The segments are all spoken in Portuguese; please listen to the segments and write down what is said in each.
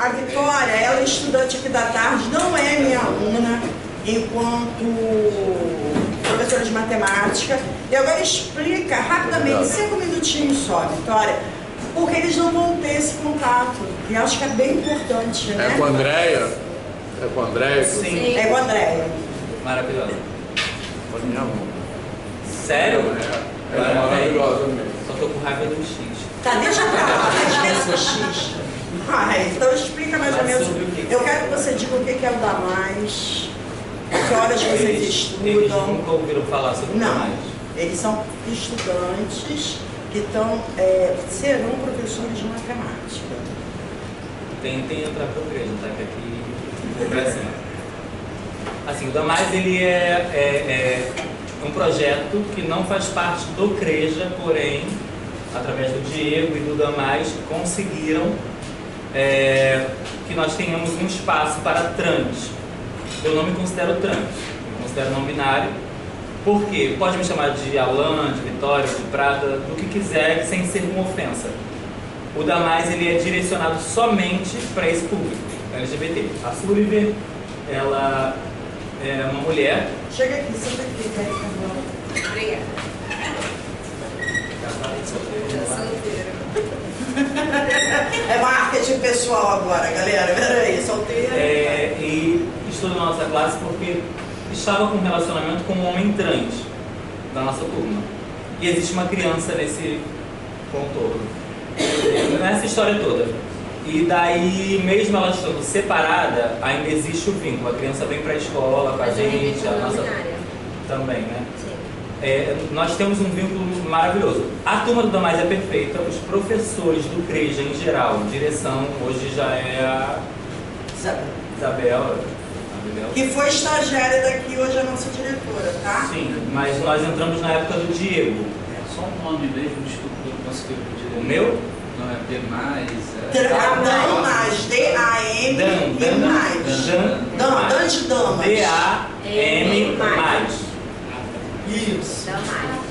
a Vitória, ela é estudante aqui da tarde, não é minha aluna, enquanto professora de matemática. E agora explica rapidamente, 5 minutinhos só, Vitória, porque eles não vão ter esse contato. E acho que é bem importante, né? É com a Andréia? É com a Andréia? Sim. É com a Andréia. Maravilhosa. Pode minha mão. Sério? É maravilhosa mesmo. Só tô com raiva do X. Tá, deixa pra lá, esquece o X. Então explica mais ou menos. Eu quero que você diga o que é o DAMAS, que horas vocês Eles estudam. nunca ouviram falar sobre o Não, mais. eles são estudantes que serão professores de matemática. Tentem entrar pro igreja, tá? Que aqui vou pra cima. Assim, o DAMAS, ele é um projeto que não faz parte do CREJA, porém, através do Diego e do DAMAS, conseguiram que nós tenhamos um espaço para trans. Eu não me considero trans, me considero não binário. Por quê? Pode me chamar de Alan, de Vitória, de Prata, do que quiser, sem ser uma ofensa. O DAMAS, ele é direcionado somente para esse público LGBT. A Sullivan, ela é uma mulher. Chega aqui, senta aqui, pega a Obrigada. É marketing pessoal agora, galera. Peraí, solteira. E estudo na nossa classe porque estava com um relacionamento com um homem trans da nossa turma. E existe uma criança nesse contorno. Nessa história toda. E daí, mesmo ela estando separada, ainda existe o vínculo. A criança vem para a escola com a gente, a nossa também, né? Sim. Nós temos um vínculo maravilhoso. A turma do DAMAS é perfeita, os professores do CREJA em geral, direção, hoje já é a Isabel. Que foi estagiária daqui, hoje é a nossa diretora, tá? Sim, mas nós entramos na época do Diego. Só um nome mesmo, desculpa, eu não consegui pedir. O meu? Não é B+, DAMAS, D-A-M e mais. Dan de damas. D-A-M+. Isso. Dá mais.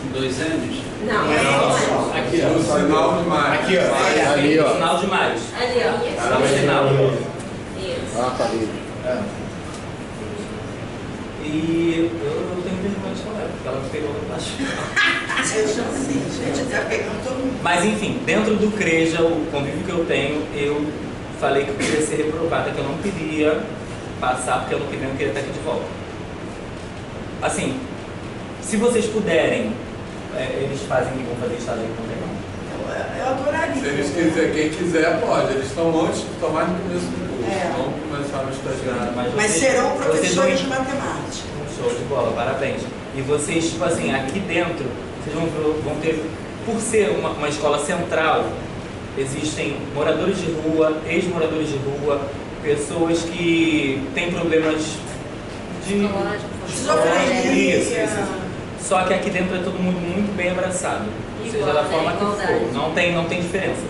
Com 2 M's? Não, Não. Aqui, ó. O sinal de mais. Aqui, ó. Ali, ó. Sinal de mais. Ali, ó. Tá no final. Isso. Ah, tá ali. E eu tenho vergonha de falar, porque ela pegou no baixo. Sim, gente, tá pegando todo mundo. Mas enfim, dentro do CREJA, o convívio que eu tenho, eu falei que eu queria ser reprovada, que eu não queria passar, porque eu não queria estar aqui de volta. Assim, se vocês puderem, eles fazem que vão fazer estágio aqui também, não? Eu adoraria. Se eles quiserem, quem quiser pode. Eles estão mais no começo do curso. É. Não começaram a estagiar. Mas vocês- serão vocês professores de vão- matemática. Show de bola, parabéns. E vocês, tipo assim, aqui dentro, vocês vão ter, por ser uma escola central, existem moradores de rua, ex-moradores de rua, pessoas que têm problemas de Esquizofrenia. isso. Só que aqui dentro é todo mundo muito bem abraçado. Seja Igual, da né? forma que Igualdade. for. Não tem diferença.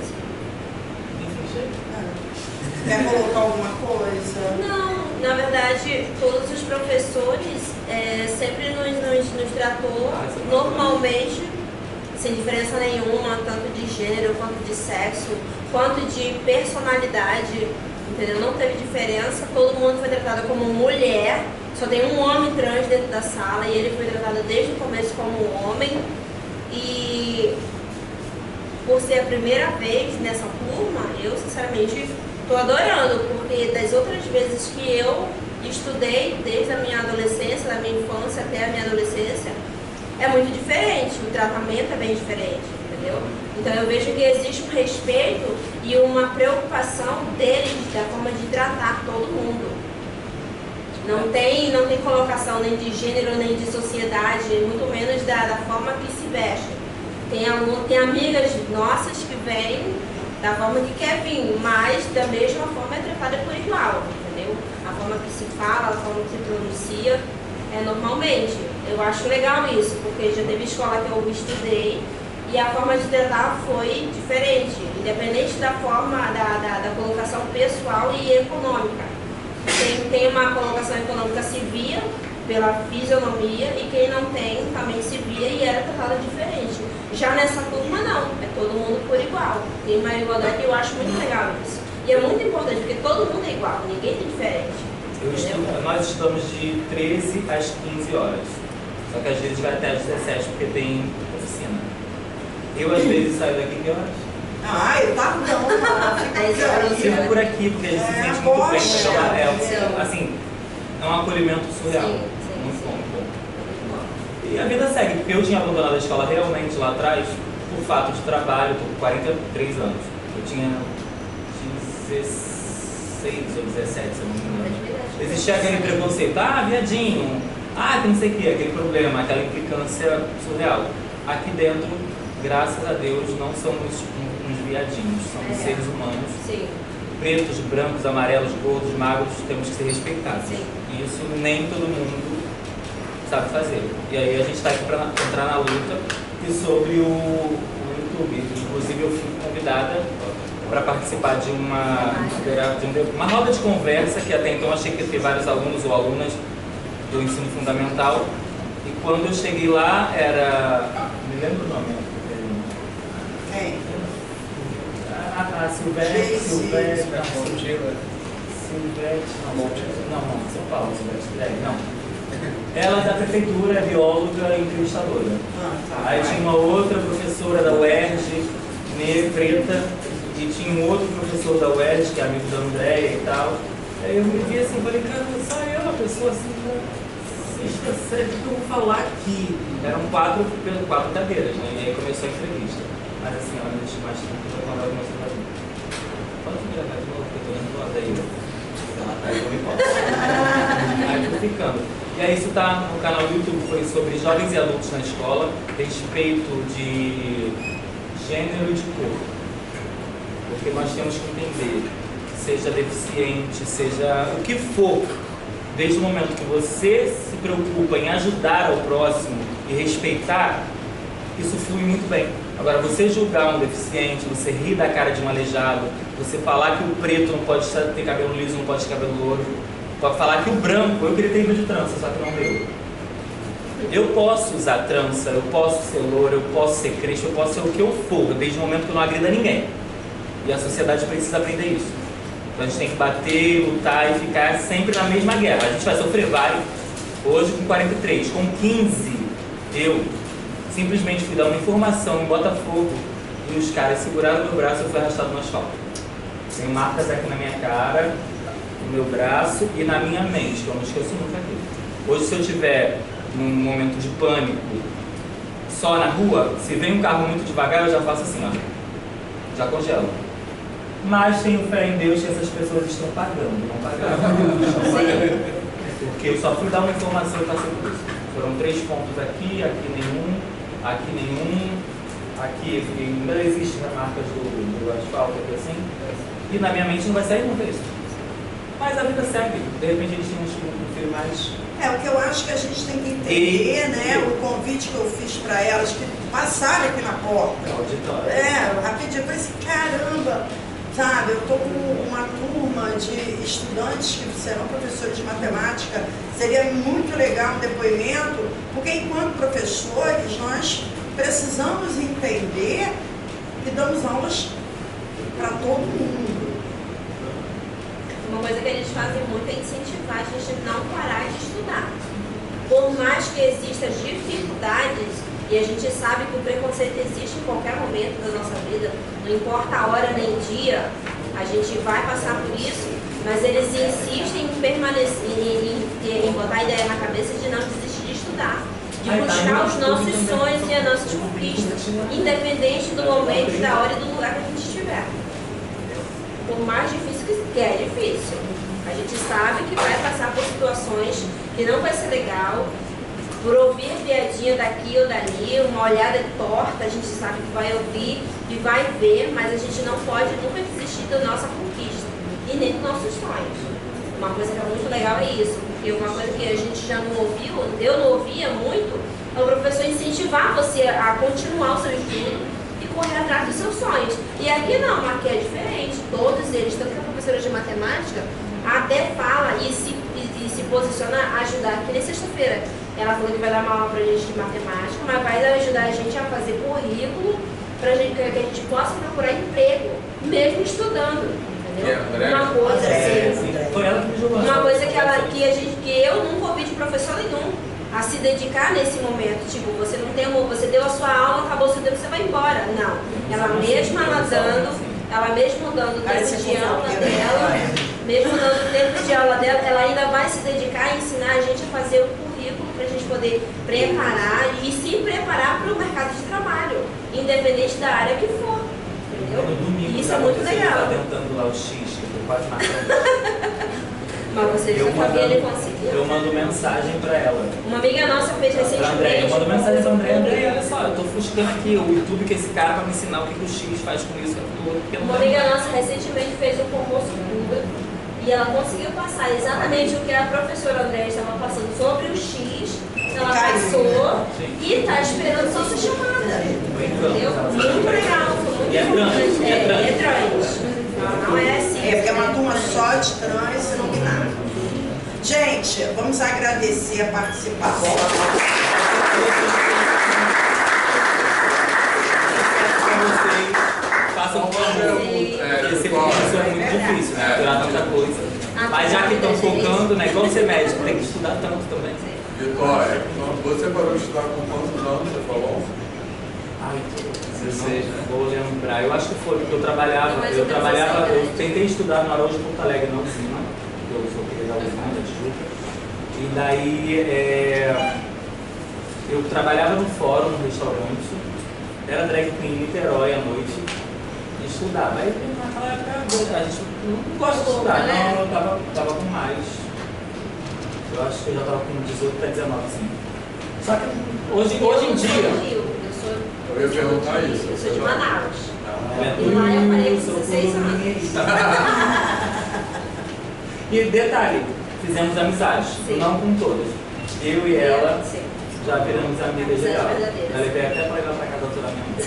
Enfim, chega. Quer colocar alguma coisa? Não, na verdade, todos os professores sempre nos tratou normalmente, sem diferença nenhuma, tanto de gênero, quanto de sexo, quanto de personalidade, entendeu? Não teve diferença, todo mundo foi tratado como mulher, só tem um homem trans dentro da sala e ele foi tratado desde o começo como homem. E por ser a primeira vez nessa turma, eu sinceramente estou adorando, porque das outras vezes que eu estudei, desde a minha adolescência, da minha infância até a minha adolescência, é muito diferente, o tratamento é bem diferente, entendeu? Então eu vejo que existe um respeito e uma preocupação deles da forma de tratar todo mundo. Não tem colocação nem de gênero, nem de sociedade, muito menos da forma que se veste. Tem amigas nossas que vêm da forma que quer vir, mas da mesma forma é tratada por igual, entendeu? A forma que se fala, a forma que se pronuncia, normalmente. Eu acho legal isso, porque já teve escola que eu estudei e a forma de tratar foi diferente, independente da forma, da colocação pessoal e econômica. Tem uma colocação econômica se via pela fisionomia e quem não tem também se via e era tratada diferente. Já nessa turma não, é todo mundo por igual. Tem uma igualdade e eu acho muito legal isso. E é muito importante, porque todo mundo é igual, ninguém é diferente. Nós estudamos de 13 às 15 horas. Só que às vezes vai até às 17 porque tem oficina. Eu às vezes saio daqui que horas? Eu tava não, Eu fico por aqui, porque a gente se sente muito bem. Então, assim, é um acolhimento surreal. Sim. Muito bom. E a vida segue, porque eu tinha abandonado a escola realmente lá atrás, por fato de trabalho, por 43 anos. Eu tinha 16 ou 17, se eu não me engano. Existia aquele preconceito, viadinho, que não sei o que, aquele problema, aquela implicância surreal. Aqui dentro, graças a Deus, não somos uns viadinhos, somos seres humanos. Sim. Pretos, brancos, amarelos, gordos, magros, temos que ser respeitados. Sim. E isso nem todo mundo sabe fazer. E aí a gente está aqui para entrar na luta. E sobre o YouTube, inclusive eu fui convidada para participar de uma roda de conversa, que até então achei que ia ter vários alunos ou alunas do ensino fundamental. E quando eu cheguei lá, era... Me lembro o nome? Quem? Silvete, São Paulo, não. Ela é da prefeitura, é bióloga e entrevistadora. Aí tinha uma outra professora da UERJ, preta, e tinha um outro professor da UERJ, que é amigo da Andréia e tal. Aí eu me vi assim, falei, cara, só eu, uma pessoa assim, sexta série, o que eu vou falar aqui? Eram quatro cadeiras, né? E aí começou a entrevista. Mas assim, ela me deixou mais tranquila quando ela começou a fazer. Pode ficar mais de novo, porque eu tô nervosa aí. Aí eu me posso. Aí eu tô ficando. E aí isso tá no canal do YouTube, foi sobre jovens e adultos na escola, respeito de gênero e de cor. Porque nós temos que entender, seja deficiente, seja o que for, desde o momento que você se preocupa em ajudar ao próximo e respeitar, isso flui muito bem. Agora, você julgar um deficiente, você rir da cara de um aleijado, você falar que o preto não pode ter cabelo liso, não pode ter cabelo louro, pode falar que o branco, eu queria ter ido de trança, só que não deu. Eu posso usar trança, eu posso ser louro, eu posso ser crespo, eu posso ser o que eu for, desde o momento que eu não agrida ninguém. E a sociedade precisa aprender isso. Então a gente tem que bater, lutar e ficar sempre na mesma guerra. A gente vai sofrer, vai. Hoje com 43, com 15, eu simplesmente fui dar uma informação em Botafogo e os caras seguraram meu braço e eu fui arrastado no asfalto. Tenho marcas aqui na minha cara, no meu braço e na minha mente, que eu não esqueço nunca aquilo. Hoje, se eu tiver num momento de pânico, só na rua, se vem um carro muito devagar, eu já faço assim, ó, já congelo. Mas tenho fé em Deus que essas pessoas estão pagando, não pagaram. Porque eu só fui dar uma informação e passei por isso. Foram 3 pontos aqui, aqui nenhum, aqui ainda existem as marcas do asfalto aqui assim, e na minha mente não vai sair nunca isso. Mas a vida segue, de repente eles têm um filho mais... O que eu acho que a gente tem que entender, né, o convite que eu fiz para elas, que passaram aqui na porta. Rapidinho, eu falei assim, caramba, sabe, eu estou com uma turma de estudantes que serão professores de matemática, seria muito legal um depoimento, porque enquanto professores nós precisamos entender que damos aulas para todo mundo. Uma coisa que eles fazem muito é incentivar a gente a não parar de estudar. Por mais que existam dificuldades, e a gente sabe que o preconceito existe em qualquer momento da nossa vida, não importa a hora nem dia, a gente vai passar por isso, mas eles insistem em permanecer, em botar a ideia na cabeça de não desistir de estudar, de buscar os nossos sonhos e as nossas conquistas, independente do momento, da hora e do lugar que a gente estiver. Por mais difícil que é difícil. A gente sabe que vai passar por situações que não vai ser legal, por ouvir piadinha daqui ou dali, uma olhada torta, a gente sabe que vai ouvir e vai ver, mas a gente não pode nunca desistir da nossa conquista e nem dos nossos sonhos. Uma coisa que é muito legal é isso, porque uma coisa que a gente já não ouviu, eu não ouvia muito, é o professor incentivar você a continuar o seu estudo e correr atrás dos seus sonhos. E aqui não, aqui é diferente. Todos eles, tanto que a professora de matemática até fala e se posiciona a ajudar. Que nem sexta-feira ela falou que vai dar uma aula pra gente de matemática, mas vai ajudar a gente a fazer currículo pra gente, que a gente possa procurar emprego, mesmo estudando. entendeu? Que é Uma coisa André. assim. Foi ela que me jogou. Uma coisa que eu nunca ouvi de professor nenhum a se dedicar nesse momento. Tipo, você não tem amor, você deu a sua aula, acabou o seu tempo, você vai embora. Não. Ela mesma dando o tempo de aula dela, mesmo dando o tempo de aula dela, ela ainda vai se dedicar a ensinar a gente a fazer o currículo para a gente poder preparar e se preparar para o mercado de trabalho, independente da área que for. Entendeu? No domingo, Isso é muito legal. Tá tentando lá o X, que eu tô quase matando. Mas você já sabia, ele conseguiu. Eu mando mensagem pra ela. Uma amiga nossa fez Pra André, recentemente. eu mando mensagem pra André, olha só, eu tô buscando aqui o YouTube que esse cara vai me ensinar o que o X faz com isso, aquilo, porque eu não Uma tenho. amiga nossa recentemente fez um concurso público e ela conseguiu passar exatamente o que a professora André estava passando sobre o X. Ela passou e está esperando só ser chamada. Entendeu? Muito legal, foi muito E é trans, importante. e é trans. É trans. Não é assim. É porque é uma turma só de trans e não binário. Gente, vamos agradecer a participação. Façam por amor. Esse curso é muito difícil, né? Tirar tanta coisa. Mas já que estão focando, né? Igual ser médico, tem que estudar tanto também. Vitória, você parou de estudar com quantos anos, você falou? Ai, 16, né? vou lembrar. Eu acho que foi porque eu trabalhava, eu tentei estudar no Araújo de Porto Alegre, na usina, eu sou filho da usina, da Tijuca. E daí eu trabalhava no fórum, no restaurante, era drag queen em Niterói à noite e estudava. Aí naquela época a gente não gosta de estudar, não, eu tava com mais. Eu acho que eu já estava com 18 para 19, sim. Só que hoje em dia. Eu ia perguntar isso. Eu sou de Manaus. E lá eu parei com 16 anos. E detalhe, fizemos amizades, Sim. não com todas. Eu e ela Sim. já viramos amigas Amizades legal. verdadeiras. Eu levei até para levar para casa da doutora minha.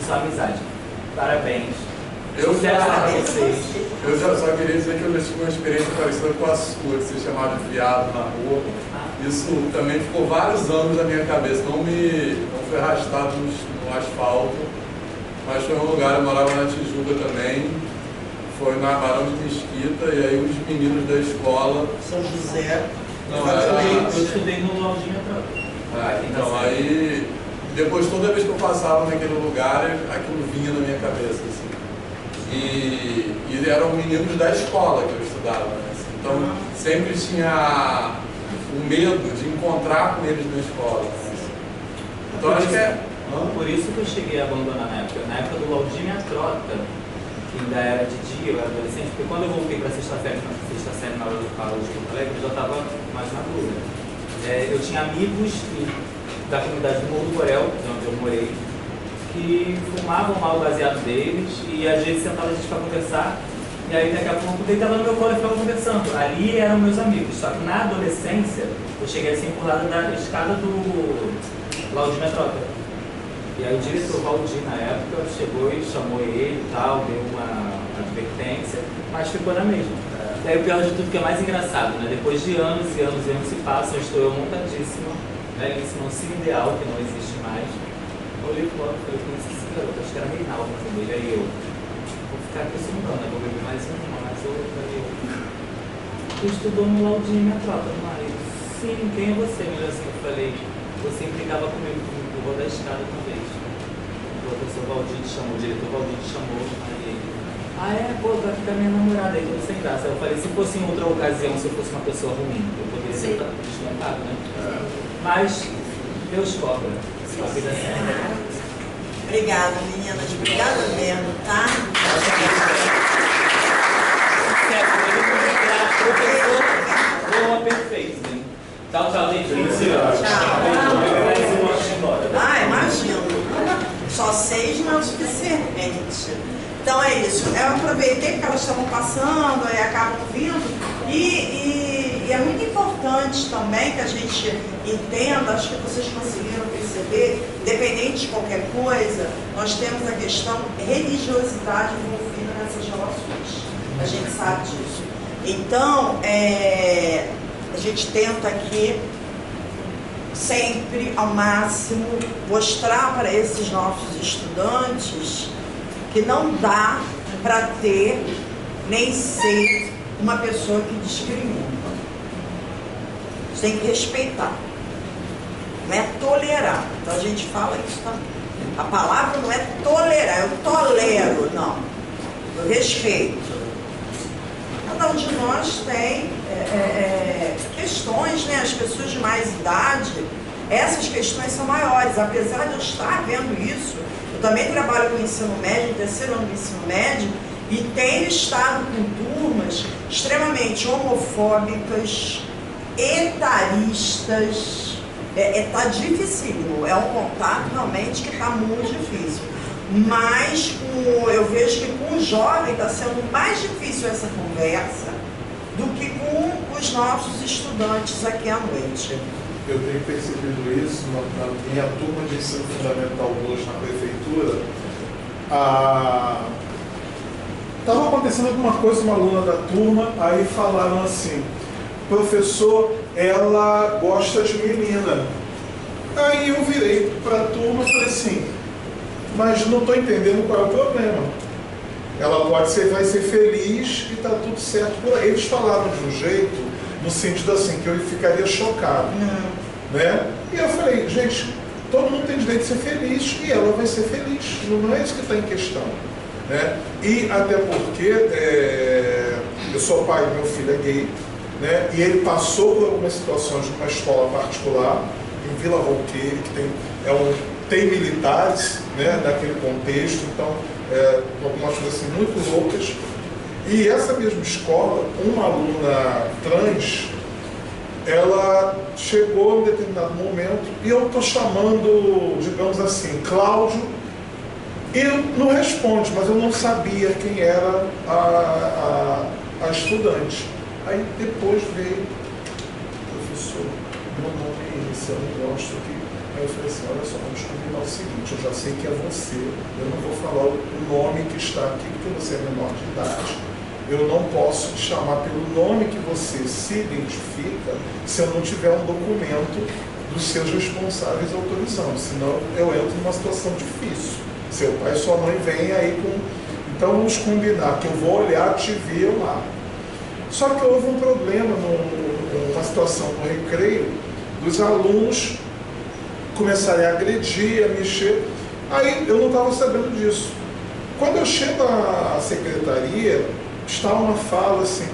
Isso é amizade. Parabéns. Eu Sucesso já- para vocês. Eu só queria dizer que eu já tive uma experiência parecida com a sua, de ser chamado de viado na rua. Isso também ficou vários anos na minha cabeça, não foi arrastado no asfalto, mas foi um lugar, eu morava na Tijuca também, foi na Barão de Mesquita, e aí os meninos da escola... São José. Não, Eu estudei no Lojinha Troca. então aí, depois toda vez que eu passava naquele lugar, aquilo vinha na minha cabeça, assim. E eram meninos da escola que eu estudava, né? Assim, então sempre tinha o medo de encontrar com eles na escola, né? Assim. Então acho que é... Por isso que eu cheguei a abandonar na época do Lojinha Trota, que ainda era de dia, eu era adolescente, porque quando eu voltei para a sexta série na hora do Paulo de Porto Alegre, eu já estava mais madura. Eu tinha amigos da comunidade do Morro do Borel, de onde eu morei, que fumavam mal o baseado deles e às vezes sentava a gente para conversar e aí daqui a pouco eu deitava no meu colo e ficava conversando. Ali eram meus amigos, só que na adolescência eu cheguei a ser empurrada da escada do Laudir Metrota. E aí o diretor Valdir na época chegou e chamou ele e tal, deu uma advertência, mas ficou na mesma. E aí o pior de tudo que é mais engraçado, né? Depois de anos e anos e anos se passam, estou eu montadíssima, belíssima, um cine ideal que não existe mais. Olhei pro lado e falei, conheci esse garoto, acho que era Reinaldo, mas dele, aí eu vou ficar aqui sondando, né? Vou beber mais uma, mais outra, aí eu. Tu estudou no Laudinho, minha tropa, mas sim, quem é você? Melhor assim, eu falei, você implicava comigo, que me empurrou da escada uma vez. O professor Valdir te chamou, o diretor Valdir te chamou, aí ele, pô, vai ficar minha namorada aí, tudo sem graça. Eu falei, se fosse em outra ocasião, se eu fosse uma pessoa ruim, eu poderia ter descontado, né? Mas Deus cobra. A vida é séria. Obrigada, meninas. Obrigada mesmo, tá? Boa, perfeito. Tchau, gente. Imagino. Só 6 não é o suficiente. Então é isso. Eu aproveitei porque elas estavam passando, aí acabam vindo. E é muito importante também que a gente entenda, acho que vocês conseguiram perceber, independente de qualquer coisa, nós temos a questão religiosidade envolvida nessas relações. A gente sabe disso. Então, a gente tenta aqui sempre, ao máximo, mostrar para esses nossos estudantes que não dá para ter nem ser uma pessoa que discrimina. Você tem que respeitar. Não é tolerar. Então a gente fala isso também. A palavra não é tolerar, eu tolero, não. Eu respeito. Cada um de nós tem questões, né? As pessoas de mais idade, essas questões são maiores. Apesar de eu estar vendo isso, eu também trabalho com ensino médio, terceiro ano do ensino médio, e tenho estado com turmas extremamente homofóbicas, etaristas. Tá dificílimo, é um contato realmente que está muito difícil. Mas eu vejo que com o jovem está sendo mais difícil essa conversa do que com os nossos estudantes aqui à noite. Eu tenho percebido isso na minha turma de ensino fundamental 2 na prefeitura. Estava acontecendo alguma coisa com uma aluna da turma, aí falaram assim: professor, ela gosta de menina. Aí eu virei para a turma e falei assim: mas não estou entendendo qual é o problema. Ela vai ser feliz e está tudo certo por aí. Eles falaram de um jeito, no sentido assim, que eu ficaria chocado. Né? E eu falei: gente, todo mundo tem direito de ser feliz e ela vai ser feliz. Não é isso que está em questão. Né? E até porque eu sou pai, meu filho é gay. Né? E ele passou por algumas situações de uma escola particular em Vila Rouqueiro, que tem militares, né, naquele contexto, então algumas coisas assim, muito loucas. E essa mesma escola, uma aluna trans, ela chegou em determinado momento, e eu estou chamando, digamos assim, Cláudio, e não responde, mas eu não sabia quem era a estudante. Aí depois veio: professor, meu nome é esse, eu não gosto aqui. Aí eu falei assim: olha só, vamos combinar o seguinte, eu já sei que é você, eu não vou falar o nome que está aqui, porque você é menor de idade. Eu não posso te chamar pelo nome que você se identifica se eu não tiver um documento dos seus responsáveis autorizando, senão eu entro numa situação difícil. Seu pai e sua mãe vêm aí com... Então vamos combinar que eu vou olhar, te ver lá. Só que houve um problema, numa situação no recreio, dos alunos começarem a agredir, a mexer. Aí eu não estava sabendo disso. Quando eu chego à secretaria, está uma fala assim: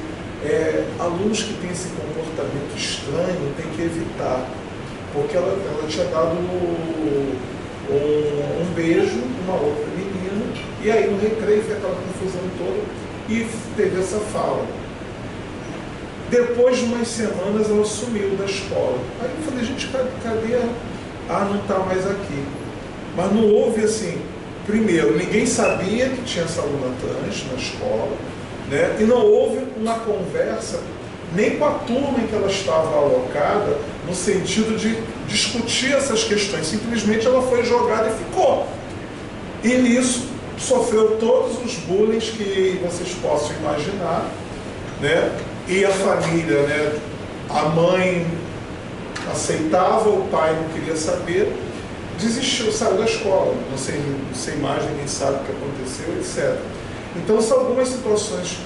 alunos que têm esse comportamento estranho tem que evitar. Porque ela tinha dado um beijo uma outra menina, e aí no recreio foi aquela confusão toda, e teve essa fala. Depois de umas semanas ela sumiu da escola. Aí eu falei: gente, cadê ela? Não está mais aqui. Mas não houve assim, primeiro, ninguém sabia que tinha essa aluna trans na escola, né? E não houve uma conversa nem com a turma em que ela estava alocada, no sentido de discutir essas questões. Simplesmente ela foi jogada e ficou. E nisso sofreu todos os bullying que vocês possam imaginar, né? E a família, né? A mãe aceitava, o pai não queria saber, desistiu, saiu da escola. Não sei mais, ninguém sabe o que aconteceu, etc. Então são algumas situações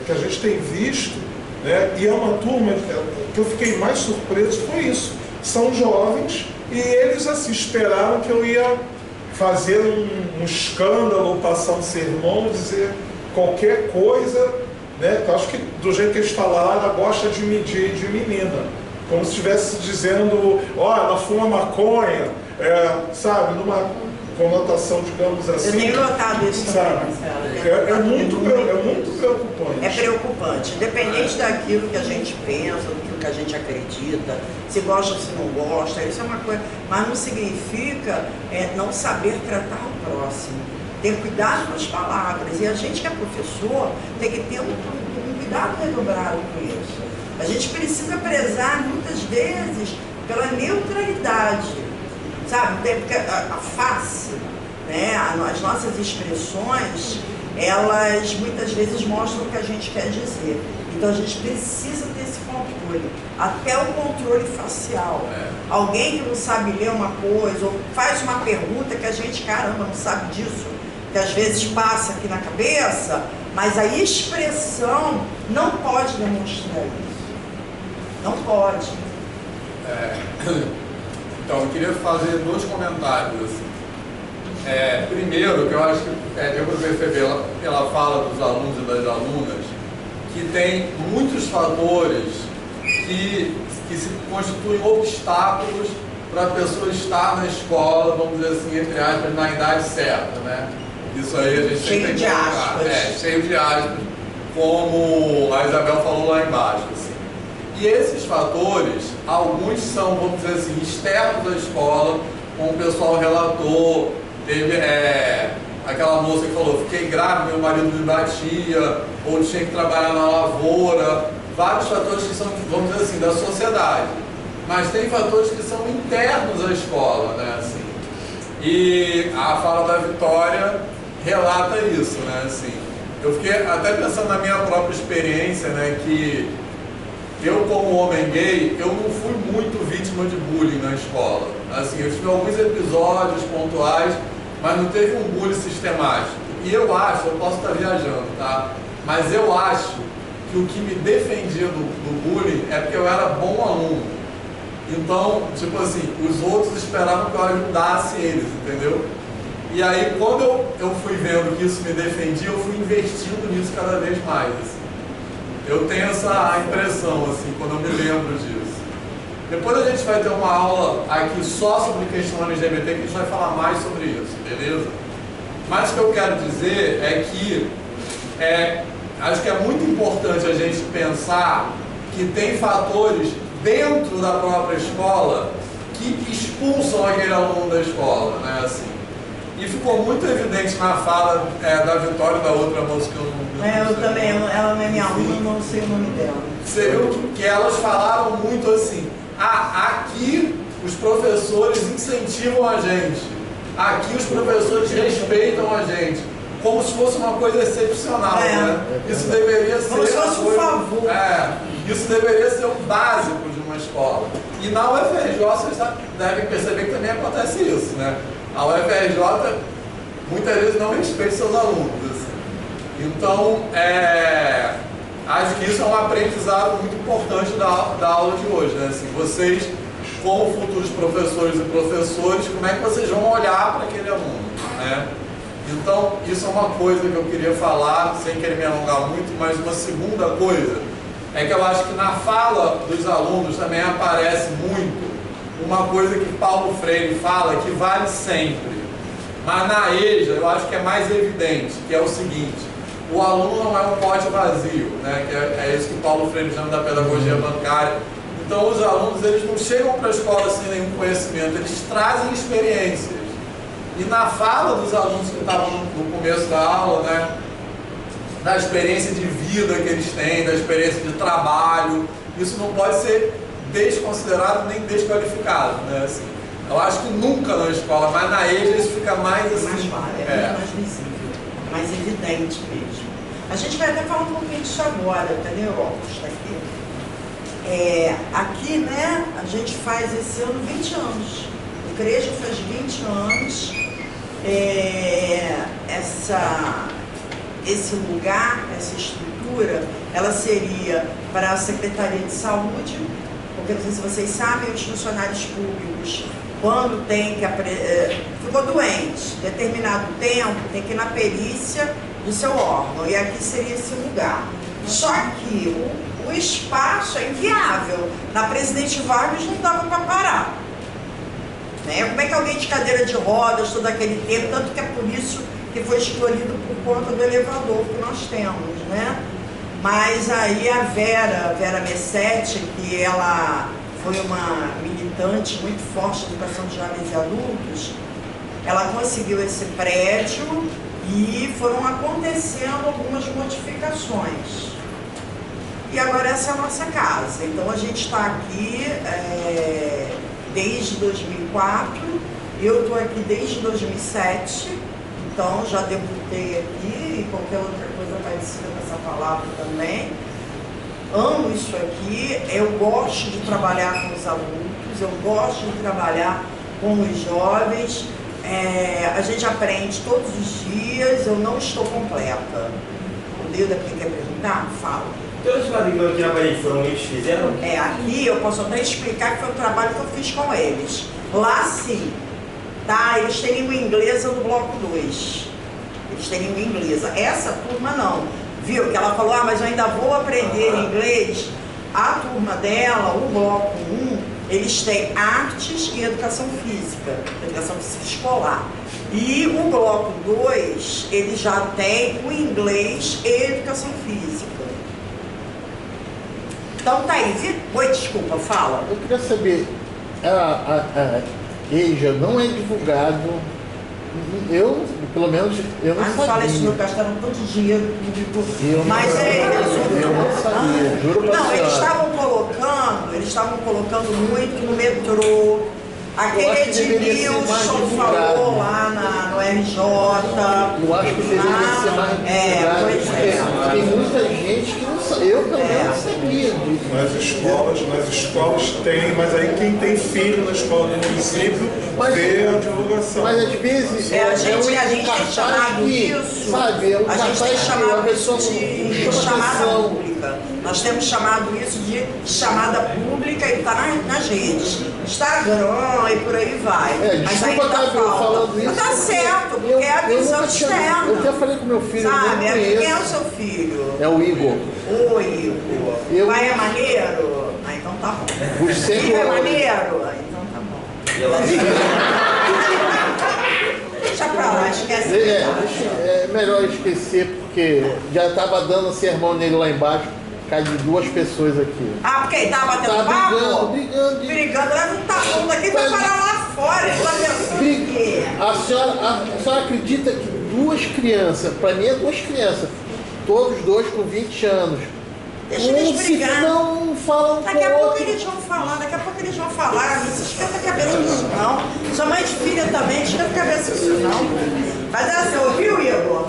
que a gente tem visto, né? E é uma turma que eu fiquei mais surpreso, foi isso. São jovens e eles assim esperaram que eu ia fazer um escândalo, ou passar um sermão, dizer qualquer coisa, né? Eu acho que do jeito que eles falaram, ela gosta de menina, como se estivesse dizendo: ó, ela fuma maconha, sabe, numa conotação, digamos assim. Eu tenho notado isso também. É muito preocupante. É preocupante, independente daquilo que a gente pensa, daquilo que a gente acredita, se gosta ou se não gosta, isso é uma coisa, mas não significa não saber tratar o próximo, ter cuidado com as palavras. E a gente que é professor tem que ter um cuidado redobrado com isso. A gente precisa prezar muitas vezes pela neutralidade, sabe? Porque a face, né? As nossas expressões, elas muitas vezes mostram o que a gente quer dizer. Então a gente precisa ter esse controle, até o controle facial. Alguém que não sabe ler uma coisa, ou faz uma pergunta que a gente, caramba, não sabe disso, que às vezes passa aqui na cabeça, mas a expressão não pode demonstrar isso. Não pode. Então, eu queria fazer 2 comentários. Assim. Primeiro, que eu acho que deu para perceber pela fala dos alunos e das alunas, que tem muitos fatores que se constituem obstáculos para a pessoa estar na escola, vamos dizer assim, entre aspas, na idade certa, né? Isso aí a gente cheio tem que de aspas. cheio de aspas, como a Isabel falou lá embaixo. Assim. E esses fatores, alguns são, vamos dizer assim, externos da escola, como o pessoal relatou, teve aquela moça que falou, fiquei grávida, meu marido me batia, ou tinha que trabalhar na lavoura, vários fatores que são, vamos dizer assim, da sociedade. Mas tem fatores que são internos à escola, né, assim. E a fala da Vitória relata isso, né, assim. Eu fiquei até pensando na minha própria experiência, né, que eu, como homem gay, eu não fui muito vítima de bullying na escola. Assim, eu tive alguns episódios pontuais, mas não teve um bullying sistemático. E eu acho, eu posso estar viajando, tá? Mas eu acho que o que me defendia do bullying é porque eu era bom aluno. Então, tipo assim, os outros esperavam que eu ajudasse eles, entendeu? E aí, quando eu fui vendo que isso me defendia, eu fui investindo nisso cada vez mais, assim. Eu tenho essa impressão, assim, quando eu me lembro disso. Depois a gente vai ter uma aula aqui só sobre questão LGBT, que a gente vai falar mais sobre isso, beleza? Mas o que eu quero dizer é que acho que é muito importante a gente pensar que tem fatores dentro da própria escola que expulsam aquele aluno da escola, né, assim. E ficou muito evidente na fala da Vitória e da outra moça que eu não eu também, ela não é minha aluna, não sei o nome dela. Você viu que elas falaram muito assim, aqui os professores incentivam a gente, aqui os professores respeitam a gente, como se fosse uma coisa excepcional, né? Isso deveria ser como se fosse um favor. Isso deveria ser o básico de uma escola. E na UFRJ vocês devem perceber que também acontece isso, né? A UFRJ muitas vezes não respeita seus alunos. Assim. Então, acho que isso é um aprendizado muito importante da aula de hoje, né? Assim, vocês, como futuros professores e professores, como é que vocês vão olhar para aquele aluno, né? Então, isso é uma coisa que eu queria falar, sem querer me alongar muito, mas uma segunda coisa é que eu acho que na fala dos alunos também aparece muito uma coisa que Paulo Freire fala que vale sempre, mas na EJA eu acho que é mais evidente, que é o seguinte: o aluno não é um pote vazio, né? Que é isso que Paulo Freire chama da pedagogia bancária. Então os alunos, eles não chegam para a escola sem nenhum conhecimento, eles trazem experiências. E na fala dos alunos que estavam no começo da aula, né, da experiência de vida que eles têm, da experiência de trabalho, isso não pode ser desconsiderado nem desqualificado, né? Assim, eu acho que nunca na escola, mas na EJA isso fica mais assim. Mais claro, mais visível, mais evidente mesmo. A gente vai até falar um pouquinho disso agora, entendeu? Está aqui. Aqui, né, a gente faz esse ano 20 anos. O CREJA faz 20 anos. Esse lugar, essa estrutura, ela seria para a Secretaria de Saúde, porque não sei se vocês sabem, os funcionários públicos, quando tem que ficou doente, determinado tempo, tem que ir na perícia do seu órgão, e aqui seria esse lugar. Só que o espaço é inviável. Na Presidente Vargas não dava para parar. Né? Como é que alguém de cadeira de rodas, todo aquele tempo, tanto que é por isso que foi escolhido por conta do elevador que nós temos, né? Mas aí a Vera Messetti, que ela foi uma militante muito forte de educação de jovens e adultos, ela conseguiu esse prédio e foram acontecendo algumas modificações. E agora essa é a nossa casa. Então a gente está aqui desde 2004, eu estou aqui desde 2007, então já debutei aqui e qualquer outra coisa parecida com essa palavra também. Amo isso aqui, eu gosto de trabalhar com os adultos, eu gosto de trabalhar com os jovens, a gente aprende todos os dias, eu não estou completa. O Lilda que quer perguntar? Fala. Todos os quadrinhos aqui na parede foram eles que fizeram? Aqui eu posso até explicar que foi o trabalho que eu fiz com eles. Lá sim, tá? Eles têm língua inglesa no bloco 2. Eles têm língua inglesa. Essa turma não. Viu? Que ela falou, mas eu ainda vou aprender inglês. A turma dela, o bloco 1, eles têm artes e educação física escolar. E o bloco 2, ele já tem o inglês e educação física. Então tá aí. Oi, desculpa, fala. Eu queria saber, a EJA não é divulgado, eu, pelo menos, eu não sabia. Não fala isso, não, gastaram todo o dinheiro público. Mas eu não sabia, juro pra não, senhora. eles estavam colocando muito no metrô. Aquele Edmilson falou lá no RJ. Eu acho que deveria ser mais divulgado, porque tem muita gente que não sabe. Eu, pelo menos, não sabia disso. Nas escolas tem, mas aí quem tem filho na escola do município vê a divulgação. Mas às vezes a gente tem chamado isso, sabe? A gente tem chamado isso de chamada atenção. pública. Nós temos chamado isso de chamada pública e está nas redes. Instagram e por aí vai. Mas Desculpa ainda estar falando isso. Mas tá certo, porque é a visão externa. Eu até falei com meu filho, sabe? eu não Quem é o conheço. seu filho? É o Igor. O Igor. Pai é maneiro? Ah, então tá bom. Os sempre Filho é maneiro? Ah, então tá bom. Deixa pra lá, esquece. É melhor esquecer, porque já estava dando sermão nele lá embaixo, cai de 2 pessoas aqui. Ah, porque ele tava batendo papo? Brigando. Leva um tapão daqui e vai parar lá fora. Ele tá pensando o quê? A senhora acredita que 2 crianças, para mim é 2 crianças, todos 2 com 20 anos, Deixa eles brigar. não falam Daqui a com o pouco outro. eles vão falar, não se esquenta a cabeça disso não. Sua mãe de filha também, esquenta a cabeça disso não. Mas você ouviu, Igor?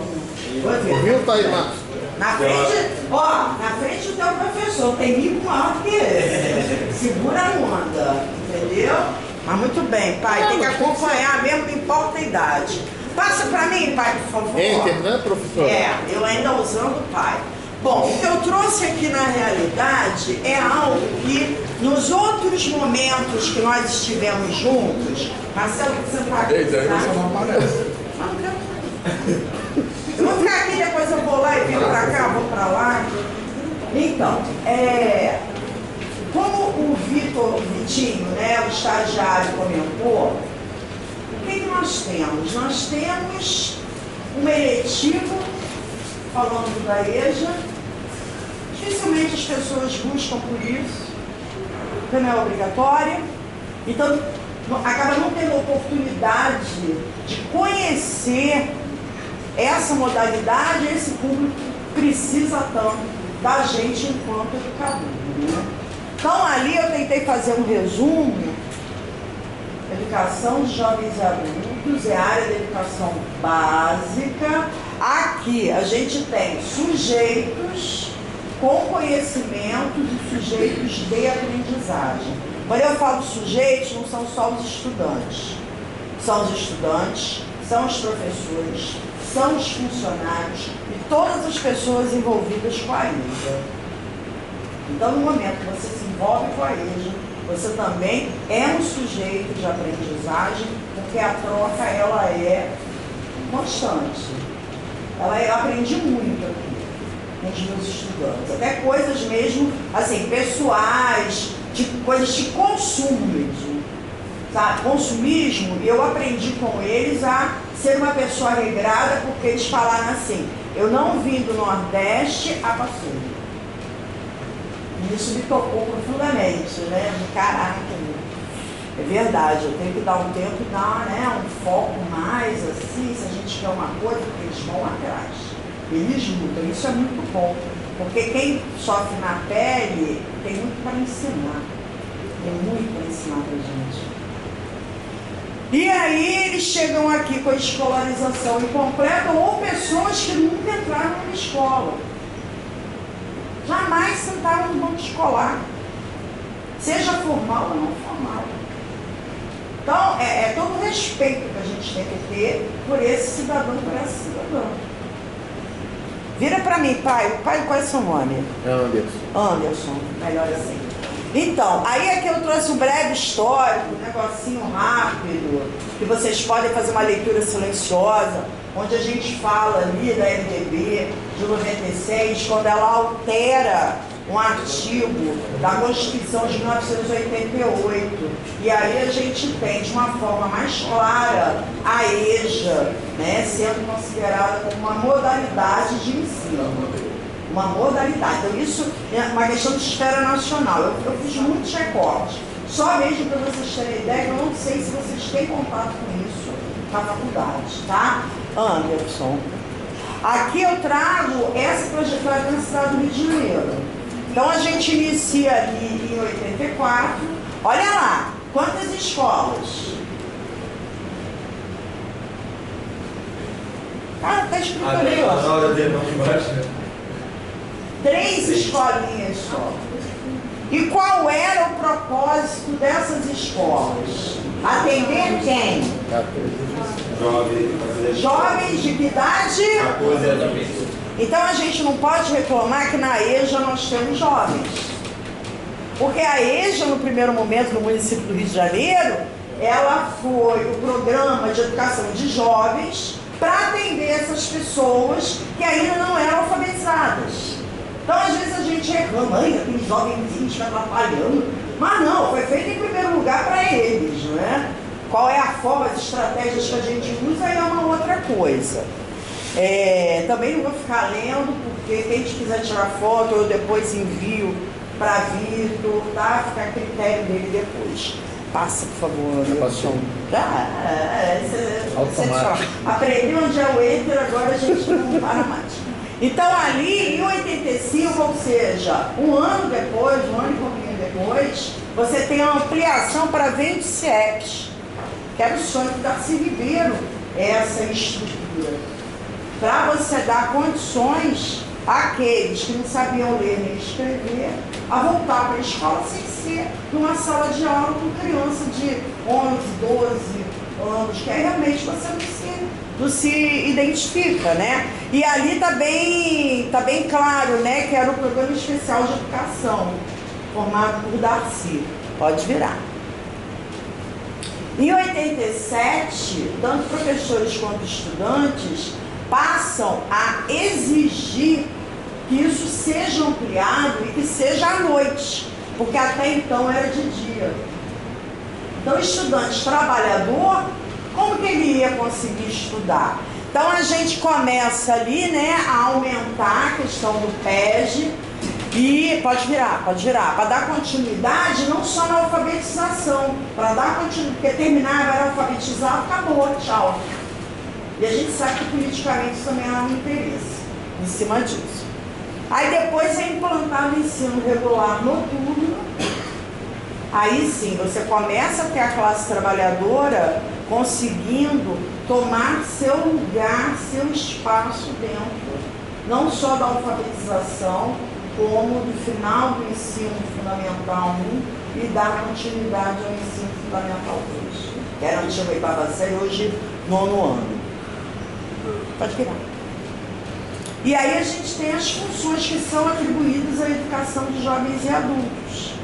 Ouviu, Taimar? Na frente do teu professor, tem mico maior que ele. Segura a onda, entendeu? Mas muito bem, pai, tem que acompanhar mesmo, não importa a idade. Passa pra mim, pai, por favor. Enter, né, professor? Eu ainda usando o pai. Bom, o que eu trouxe aqui na realidade é algo que nos outros momentos que nós estivemos juntos, Marcelo, você tá aqui, Eita, aí você não aparece. Mas não quero. Eu vou ficar aqui, depois eu vou lá e venho pra cá, vou pra lá. Então, como o Vitinho, né, o estagiário comentou, o que nós temos? Nós temos uma eletiva falando da EJA. Dificilmente as pessoas buscam por isso, porque não é obrigatória. Então, acaba não tendo oportunidade de conhecer essa modalidade. Esse público precisa tanto da gente enquanto educador, né? Então, ali eu tentei fazer um resumo. Educação de jovens e adultos é a área da educação básica. Aqui a gente tem sujeitos com conhecimentos e sujeitos de aprendizagem. Quando eu falo sujeitos, não são só os estudantes. São os estudantes, são os professores, são os funcionários e todas as pessoas envolvidas com a EJA. Então, no momento que você se envolve com a EJA, você também é um sujeito de aprendizagem, porque a troca ela é constante. Eu aprendi muito aqui com os meus estudantes, até coisas mesmo, assim, pessoais, coisas de consumo mesmo, sabe? Consumismo, eu aprendi com eles a ser uma pessoa regrada, porque eles falaram assim, eu não vim do Nordeste a passeio. Isso me tocou profundamente, né? Caraca, é verdade, eu tenho que dar um tempo e dar, né, um foco mais, assim, se a gente quer uma coisa, porque eles vão atrás. Eles lutam, isso é muito bom, porque quem sofre na pele tem muito para ensinar. Tem muito para ensinar pra gente. E aí eles chegam aqui com a escolarização incompleta ou pessoas que nunca entraram na escola. Jamais sentaram no banco escolar, seja formal ou não formal. Então, é todo o respeito que a gente tem que ter por esse cidadão, por essa cidadã. Vira para mim, pai. Pai, qual é o seu nome? Anderson, melhor assim. Então, aí é que eu trouxe um breve histórico, um negocinho rápido, que vocês podem fazer uma leitura silenciosa, onde a gente fala ali da LDB de 96, quando ela altera um artigo da Constituição de 1988. E aí a gente tem, de uma forma mais clara, a EJA, né, sendo considerada como uma modalidade de ensino. Uma modalidade. Então isso é uma questão de esfera nacional. Eu fiz muitos recortes. Só mesmo para vocês terem ideia, eu não sei se vocês têm contato com isso na faculdade, tá? Anderson. Aqui eu trago essa trajetória na cidade do Rio de Janeiro. Então a gente inicia ali em 84. Olha lá, quantas escolas? Cara, tá escrito ali, ó. 3 escolinhas só. E qual era o propósito dessas escolas? Atender quem? Jovens de que idade? Então a gente não pode reclamar que na EJA nós temos jovens. Porque a EJA, no primeiro momento, no município do Rio de Janeiro, ela foi o programa de educação de jovens para atender essas pessoas que ainda não eram alfabetizadas. Então, às vezes a gente reclama, tem jovenzinhos atrapalhando, mas não, foi feito em primeiro lugar para eles, não é? Qual é a forma, as estratégias que a gente usa é uma outra coisa. Também não vou ficar lendo, porque quem quiser tirar foto, eu depois envio para Vitor, tá? Fica a critério dele depois. Passa, por favor, Wilson. Aprendeu onde é o enter, agora a gente não para mais. Então ali, em 85, ou seja, um ano e pouquinho depois, você tem a ampliação para 20 CIEPs, que era o sonho do Darcy Ribeiro, essa estrutura, para você dar condições àqueles que não sabiam ler nem escrever, a voltar para a escola sem ser numa sala de aula com criança de 11, 12 anos, que aí realmente você não se identifica, né? E ali tá bem claro, né, que era o Programa Especial de Educação, formado por Darcy. Pode virar. Em 87, tanto professores quanto estudantes passam a exigir que isso seja ampliado e que seja à noite, porque até então era de dia. Então, estudante trabalhador, como que ele ia conseguir estudar? Então a gente começa ali, né, a aumentar a questão do PEG e pode virar, para dar continuidade não só na alfabetização, para dar continuidade, porque terminava, era alfabetizado, acabou, tchau. E a gente sabe que politicamente isso também há um interesse em cima disso. Aí depois é implantado o ensino regular noturno. Aí sim, você começa a ter a classe trabalhadora conseguindo tomar seu lugar, seu espaço dentro, não só da alfabetização, como do final do ensino fundamental 1 e dar continuidade ao ensino fundamental 2. Que era a antiga oitava série, hoje 9º ano. Pode virar. E aí a gente tem as funções que são atribuídas à educação de jovens e adultos.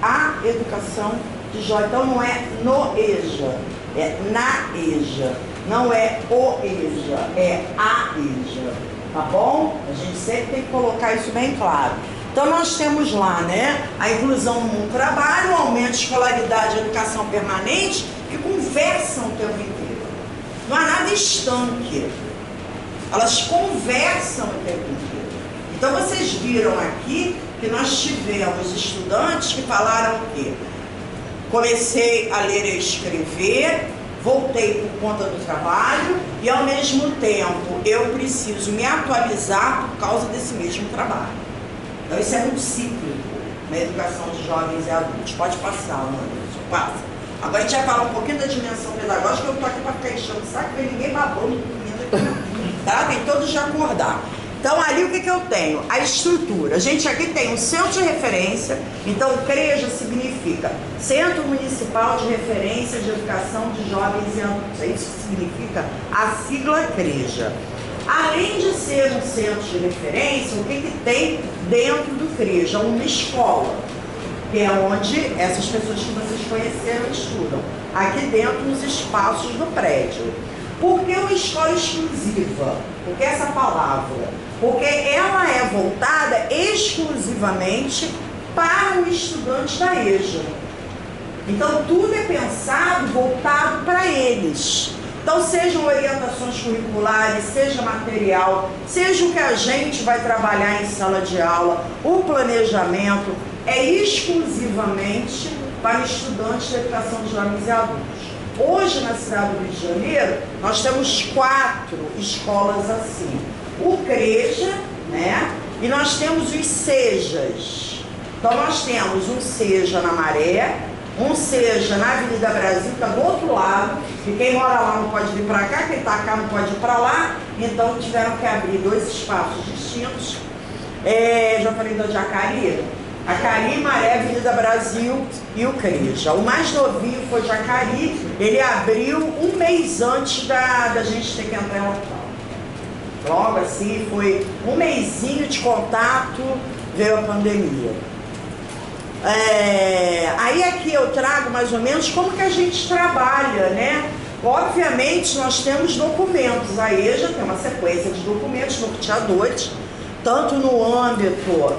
A educação de jovens, então não é no EJA, é na EJA, não é o EJA, é a EJA, tá bom? A gente sempre tem que colocar isso bem claro. Então nós temos lá, né, a inclusão no trabalho, o aumento de escolaridade e educação permanente, que conversam o tempo inteiro. Não há nada estanque. Elas conversam o tempo inteiro. Então vocês viram aqui que nós tivemos estudantes que falaram o quê? Comecei a ler e escrever, voltei por conta do trabalho e ao mesmo tempo eu preciso me atualizar por causa desse mesmo trabalho. Então isso é muito cíclico na educação de jovens e adultos. Pode passar, Anderson, passa. Agora a gente vai falar um pouquinho da dimensão pedagógica, eu estou aqui para ficar enchendo o saco, porque ninguém babando comigo aqui, tá? Tem todos de acordar. Então, ali o que eu tenho? A estrutura. A gente aqui tem um centro de referência, então CREJA significa Centro Municipal de Referência de Educação de Jovens e Adultos. Isso significa a sigla CREJA. Além de ser um centro de referência, o que tem dentro do CREJA? Uma escola, que é onde essas pessoas que vocês conheceram estudam, aqui dentro nos espaços do prédio. Por que uma escola exclusiva? Por que essa palavra? Porque ela é voltada exclusivamente para o estudante da EJA. Então tudo é pensado, voltado para eles. Então sejam orientações curriculares, seja material, seja o que a gente vai trabalhar em sala de aula, o planejamento é exclusivamente para estudantes de educação de jovens e adultos. Hoje na cidade do Rio de Janeiro nós temos 4 escolas assim. O CREJA, né? E nós temos os SEJAs. Então nós temos um SEJA na Maré, um SEJA na Avenida Brasil, que está do outro lado, e quem mora lá não pode vir para cá, quem está cá não pode ir para lá, então tiveram que abrir 2 espaços distintos. Já falei do Jacari, Jacari, Maré, Avenida Brasil e o CREJA. O mais novinho foi Jacari, ele abriu um mês antes da gente ter que entrar em lockdown. Logo assim, foi um mesinho de contato, veio a pandemia. Aí aqui eu trago mais ou menos como que a gente trabalha, né? Obviamente nós temos documentos, a EJA tem uma sequência de documentos norteadores, tanto no âmbito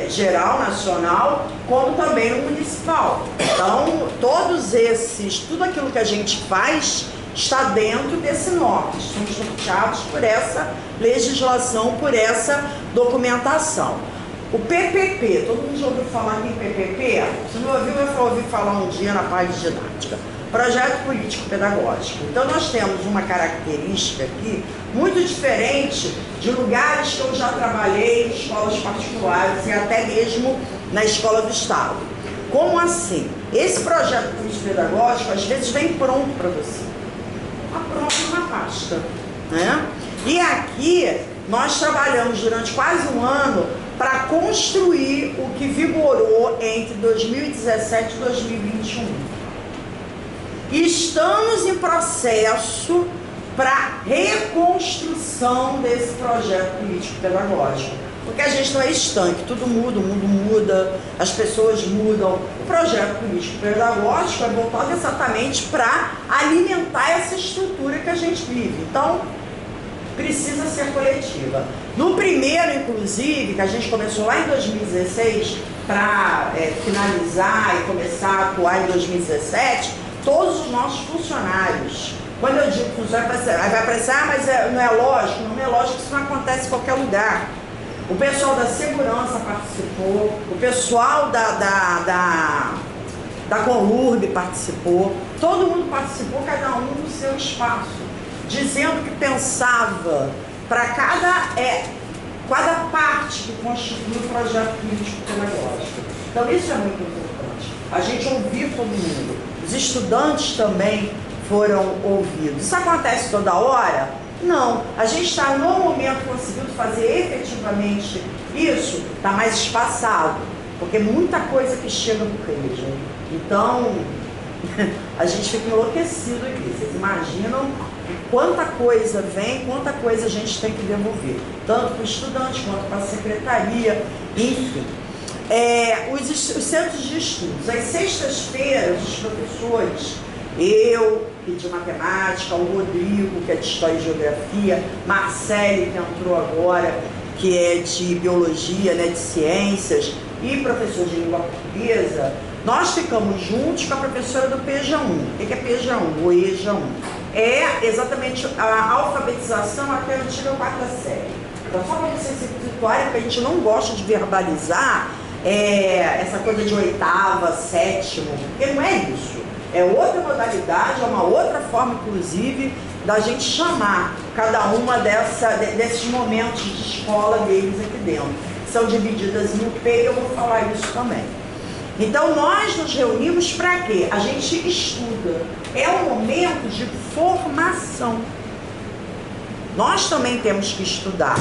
geral, nacional, como também no municipal. Então, tudo aquilo que a gente faz está dentro desse norte, somos norteados por essa legislação, por essa documentação. O PPP, todo mundo já ouviu falar em PPP? Se não ouviu, eu ouvi falar um dia na parte de didática. Projeto Político Pedagógico. Então nós temos uma característica aqui muito diferente de lugares que eu já trabalhei em escolas particulares e até mesmo na escola do Estado. Como assim? Esse projeto político pedagógico às vezes vem pronto para você. Está pronto na pasta, né? E aqui nós trabalhamos durante quase um ano para construir o que vigorou entre 2017 e 2021. Estamos em processo para reconstrução desse projeto político-pedagógico, porque a gente não é estanque, tudo muda, o mundo muda, as pessoas mudam. O projeto político-pedagógico é voltado exatamente para alimentar essa estrutura que a gente vive. Então, precisa ser coletiva. No primeiro, inclusive, que a gente começou lá em 2016, para finalizar e começar a atuar em 2017, todos os nossos funcionários, quando eu digo funcionário, vai parecer, mas não é lógico? Não é lógico, isso não acontece em qualquer lugar. O pessoal da segurança participou, o pessoal da Conlurb participou, todo mundo participou, cada um no seu espaço, dizendo que pensava para cada parte que constitui o projeto político pedagógico. Então isso é muito importante, a gente ouvir todo mundo. Os estudantes também foram ouvidos. Isso acontece toda hora? Não. A gente está no momento conseguindo fazer efetivamente isso, está mais espaçado, porque muita coisa que chega no CREJA. Então, a gente fica enlouquecido aqui. Vocês imaginam quanta coisa vem, quanta coisa a gente tem que devolver, tanto para o estudante quanto para a secretaria, enfim. Os centros de estudos, às sextas-feiras, os professores, eu, que de matemática, o Rodrigo, que é de história e geografia, Marcele, que entrou agora, que é de biologia, né, de ciências, e professor de língua portuguesa, nós ficamos juntos com a professora do PEJA 1. O que é PEJA 1? O EJA 1. É exatamente a alfabetização até a antiga 4ª série. Então, só para vocês se situarem, porque a gente não gosta de verbalizar essa coisa de 8ª, 7º, porque não é isso. É outra modalidade, é uma outra forma, inclusive, da gente chamar cada uma desses momentos de escola deles aqui dentro. São divididas em UP, eu vou falar isso também. Então, nós nos reunimos para quê? A gente estuda. É um momento de formação. Nós também temos que estudar.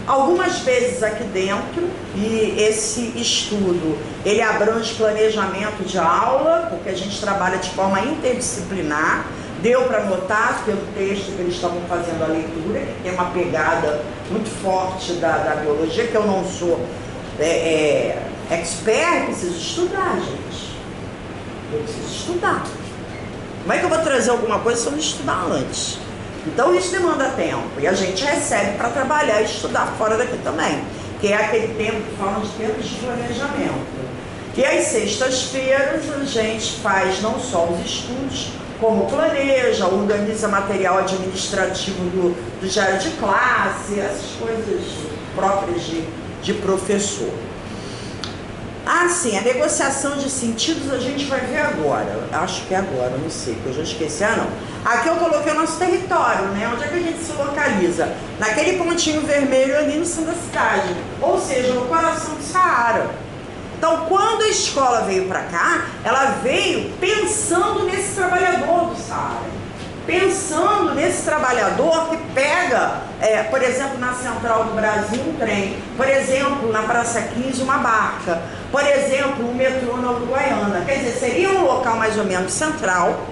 Algumas vezes aqui dentro, e esse estudo, ele abrange planejamento de aula, porque a gente trabalha de forma interdisciplinar. Deu para notar pelo texto que eles estavam fazendo a leitura, que tem uma pegada muito forte da biologia, que eu não sou expert, preciso estudar, gente. Eu preciso estudar. Como é que eu vou trazer alguma coisa se eu não estudar antes? Então isso demanda tempo, e a gente recebe para trabalhar e estudar fora daqui também, que é aquele tempo que falam de tempos de planejamento. E às sextas-feiras a gente faz não só os estudos, como planeja, organiza material administrativo do diário de classe, essas coisas próprias de professor. Ah, sim, a negociação de sentidos a gente vai ver agora. Acho que é agora, não sei, que eu já esqueci. Ah, não. Aqui eu coloquei o nosso território, né? Onde é que a gente se localiza? Naquele pontinho vermelho ali no centro da cidade. Ou seja, no coração do Saara. Então, quando a escola veio para cá, ela veio pensando nesse trabalhador do Saara. Pensando nesse trabalhador que pega, por exemplo, na Central do Brasil um trem, por exemplo, na Praça 15 uma barca, por exemplo, o metrô na Uruguaiana. Quer dizer, seria um local mais ou menos central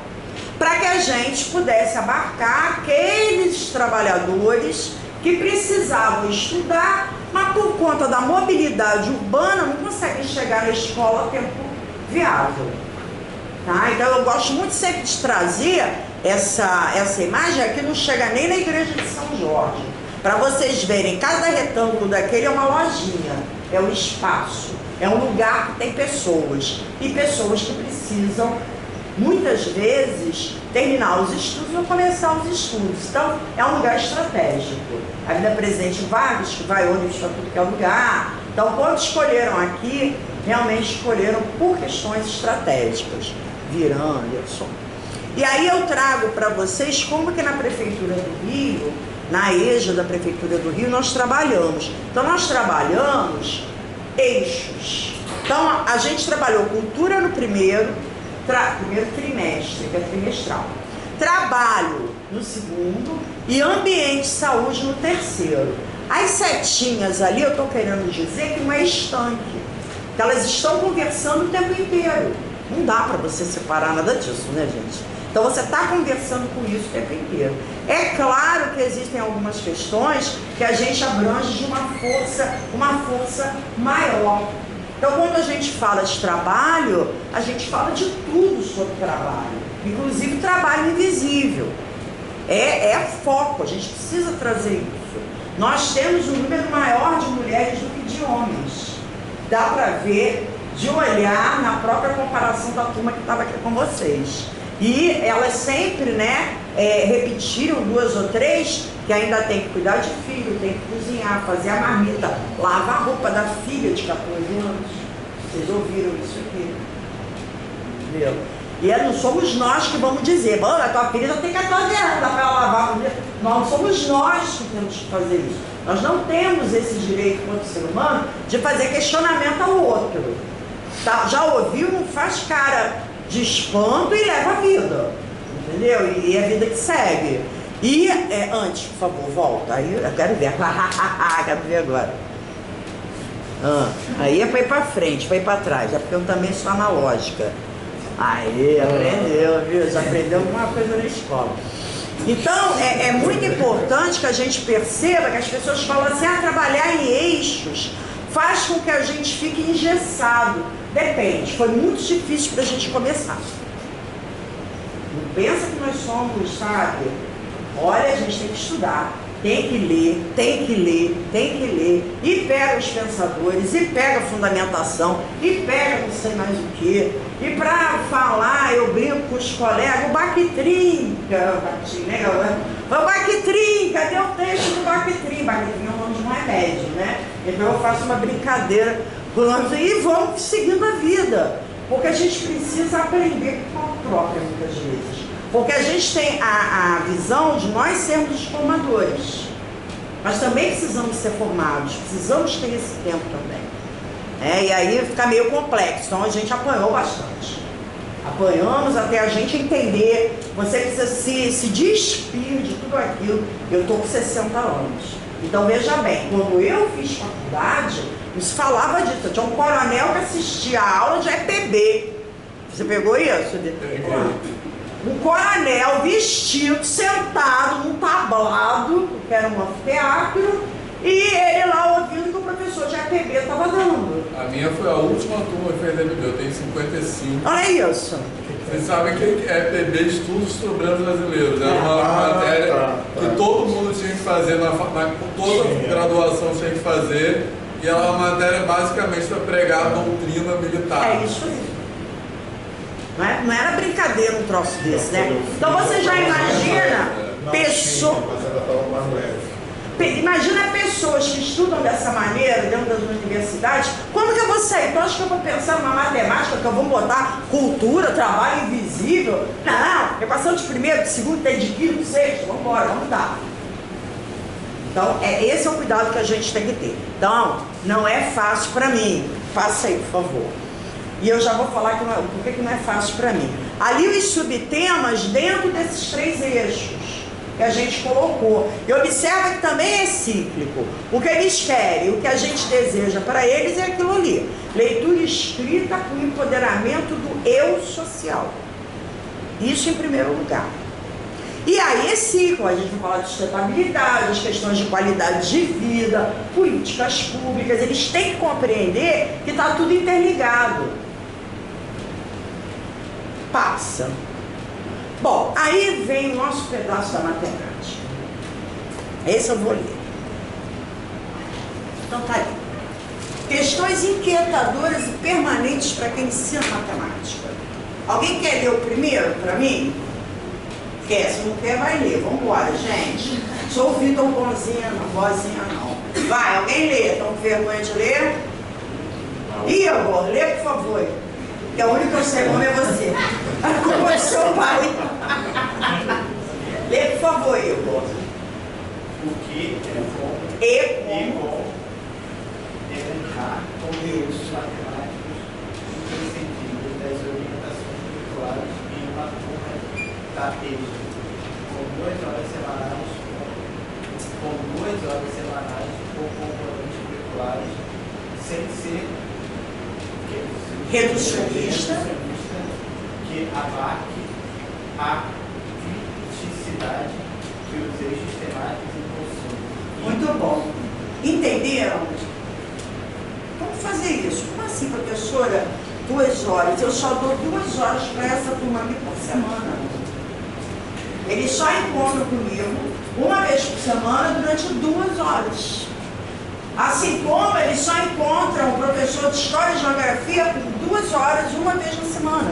para que a gente pudesse abarcar aqueles trabalhadores que precisavam estudar, mas por conta da mobilidade urbana não conseguem chegar na escola a tempo viável. Tá? Então eu gosto muito sempre de trazer essa imagem aqui, não chega nem na igreja de São Jorge. Para vocês verem, cada retângulo daquele é uma lojinha, é um espaço, é um lugar que tem pessoas, e pessoas que precisam, muitas vezes, terminar os estudos ou começar os estudos. Então, é um lugar estratégico. A Vida Presidente Vargas, que vai ônibus para tudo que é lugar. Então, quando escolheram aqui, realmente escolheram por questões estratégicas. Virã, Anderson. E aí eu trago para vocês como que na Prefeitura do Rio, na EJA da Prefeitura do Rio, nós trabalhamos. Então, nós trabalhamos eixos. Então, a gente trabalhou cultura no primeiro trimestre, que é trimestral. Trabalho no segundo e ambiente e saúde no terceiro. As setinhas ali, eu estou querendo dizer que não é estanque, que elas estão conversando o tempo inteiro. Não dá para você separar nada disso, né, gente? Então você está conversando com isso o tempo inteiro. É claro que existem algumas questões que a gente abrange de uma força maior. Então quando a gente fala de trabalho, a gente fala de tudo sobre trabalho, inclusive trabalho invisível. É foco, a gente precisa trazer isso. Nós temos um número maior de mulheres do que de homens. Dá para ver de olhar na própria comparação da turma que estava aqui com vocês. E elas sempre, né, repetiram 2 ou 3 que ainda tem que cuidar de filho, tem que cozinhar, fazer a marmita, lavar a roupa da filha de 14 anos. Vocês ouviram isso aqui? Entendeu? E não somos nós que vamos dizer, a tua filha já tem 14 anos, dá para ela lavar. Não somos nós que temos que fazer isso. Nós não temos esse direito quanto ser humano de fazer questionamento ao outro. Tá? Já ouviu? Não faz cara de espanto e leva a vida, entendeu? E é a vida que segue. E antes, por favor, volta. Aí eu quero ver. Quero ver agora. Aí é para ir para frente, para ir para trás. É porque eu também sou analógica. Aí, aprendeu, viu? Já aprendeu alguma coisa na escola. Então, é muito importante que a gente perceba que as pessoas falam assim, trabalhar em eixos faz com que a gente fique engessado. Depende, foi muito difícil para a gente começar. Não pensa que nós somos, sabe? Olha, a gente tem que estudar, tem que ler, tem que ler, tem que ler. E pega os pensadores, e pega a fundamentação, e pega não sei mais o quê. E para falar, eu brinco com os colegas, o Bactrim, o Bactrim, cadê o texto do Bactrim? Bactrim é um nome de um remédio, né? Então eu faço uma brincadeira e vamos seguindo a vida, porque a gente precisa aprender com a própria muitas vezes, porque a gente tem a visão de nós sermos os formadores, mas também precisamos ser formados, precisamos ter esse tempo também. E aí fica meio complexo, então a gente apanhou bastante. Apanhamos até a gente entender. Você precisa se despir de tudo aquilo. Eu estou com 60 anos. Então, veja bem, quando eu fiz faculdade, isso falava disso. Tinha um coronel que assistia a aula de EPB. Você pegou isso? Um coronel vestido, sentado num tablado, que era um anfiteatro, e ele lá ouvindo que o professor de EPB estava dando. A minha foi a última turma que fez EPB, eu tenho 55. Olha isso. Vocês sabem que EPB, Estudos Soberanos Brasileiros, era uma matéria que todo mundo tinha que fazer, toda graduação tinha que fazer, e ela é uma matéria basicamente para pregar a doutrina militar. É isso aí. Não era brincadeira um troço desse, né? Então você já imagina pessoas. Imagina pessoas que estudam dessa maneira dentro das universidades. Como que eu vou sair? Tu acha que eu vou pensar numa matemática que eu vou botar cultura, trabalho invisível? Não, equação de primeiro, de segundo, tem de quinto, de sexto, vamos embora, vamos dar. Então, esse é o cuidado que a gente tem que ter. Então, não é fácil para mim. Faça aí, por favor. E eu já vou falar por que não é fácil para mim. Ali os subtemas dentro desses 3 eixos que a gente colocou. E observa que também é cíclico. O que eles querem, o que a gente deseja para eles é aquilo ali. Leitura escrita com empoderamento do eu social. Isso em primeiro lugar. E aí é ciclo, a gente vai falar de sustentabilidade, as questões de qualidade de vida, políticas públicas, eles têm que compreender que está tudo interligado. Passa. Bom, aí vem o nosso pedaço da matemática. Esse eu vou ler. Então tá aí. Questões inquietadoras e permanentes para quem ensina matemática. Alguém quer ler o primeiro para mim? Quer, se não quer, vai ler. Vamos embora, gente. Sou o Vitor Bonzinha, não, vozinha não. Vai, alguém lê. Estão com vergonha de ler? Igor, lê por favor. Que é o único que eu sei, o nome é você. A culpa é seu pai. Lê por favor, Igor. O que E bom elencar conteúdos matemáticos imprescindíveis das orientações curriculares em uma turma da PEJ, com 2 horas semanais ou componentes curriculares, sem ser reducionista, que abarque a criticidade que os eixos temáticos impulsionam. muito bom. Entenderam? Vamos fazer isso. Como assim, professora? 2 horas. Eu só dou 2 horas para essa turma aqui por semana. Eles só encontram comigo uma vez por semana durante 2 horas. Assim como eles só encontram o professor de História e Geografia por 2 horas, uma vez na semana.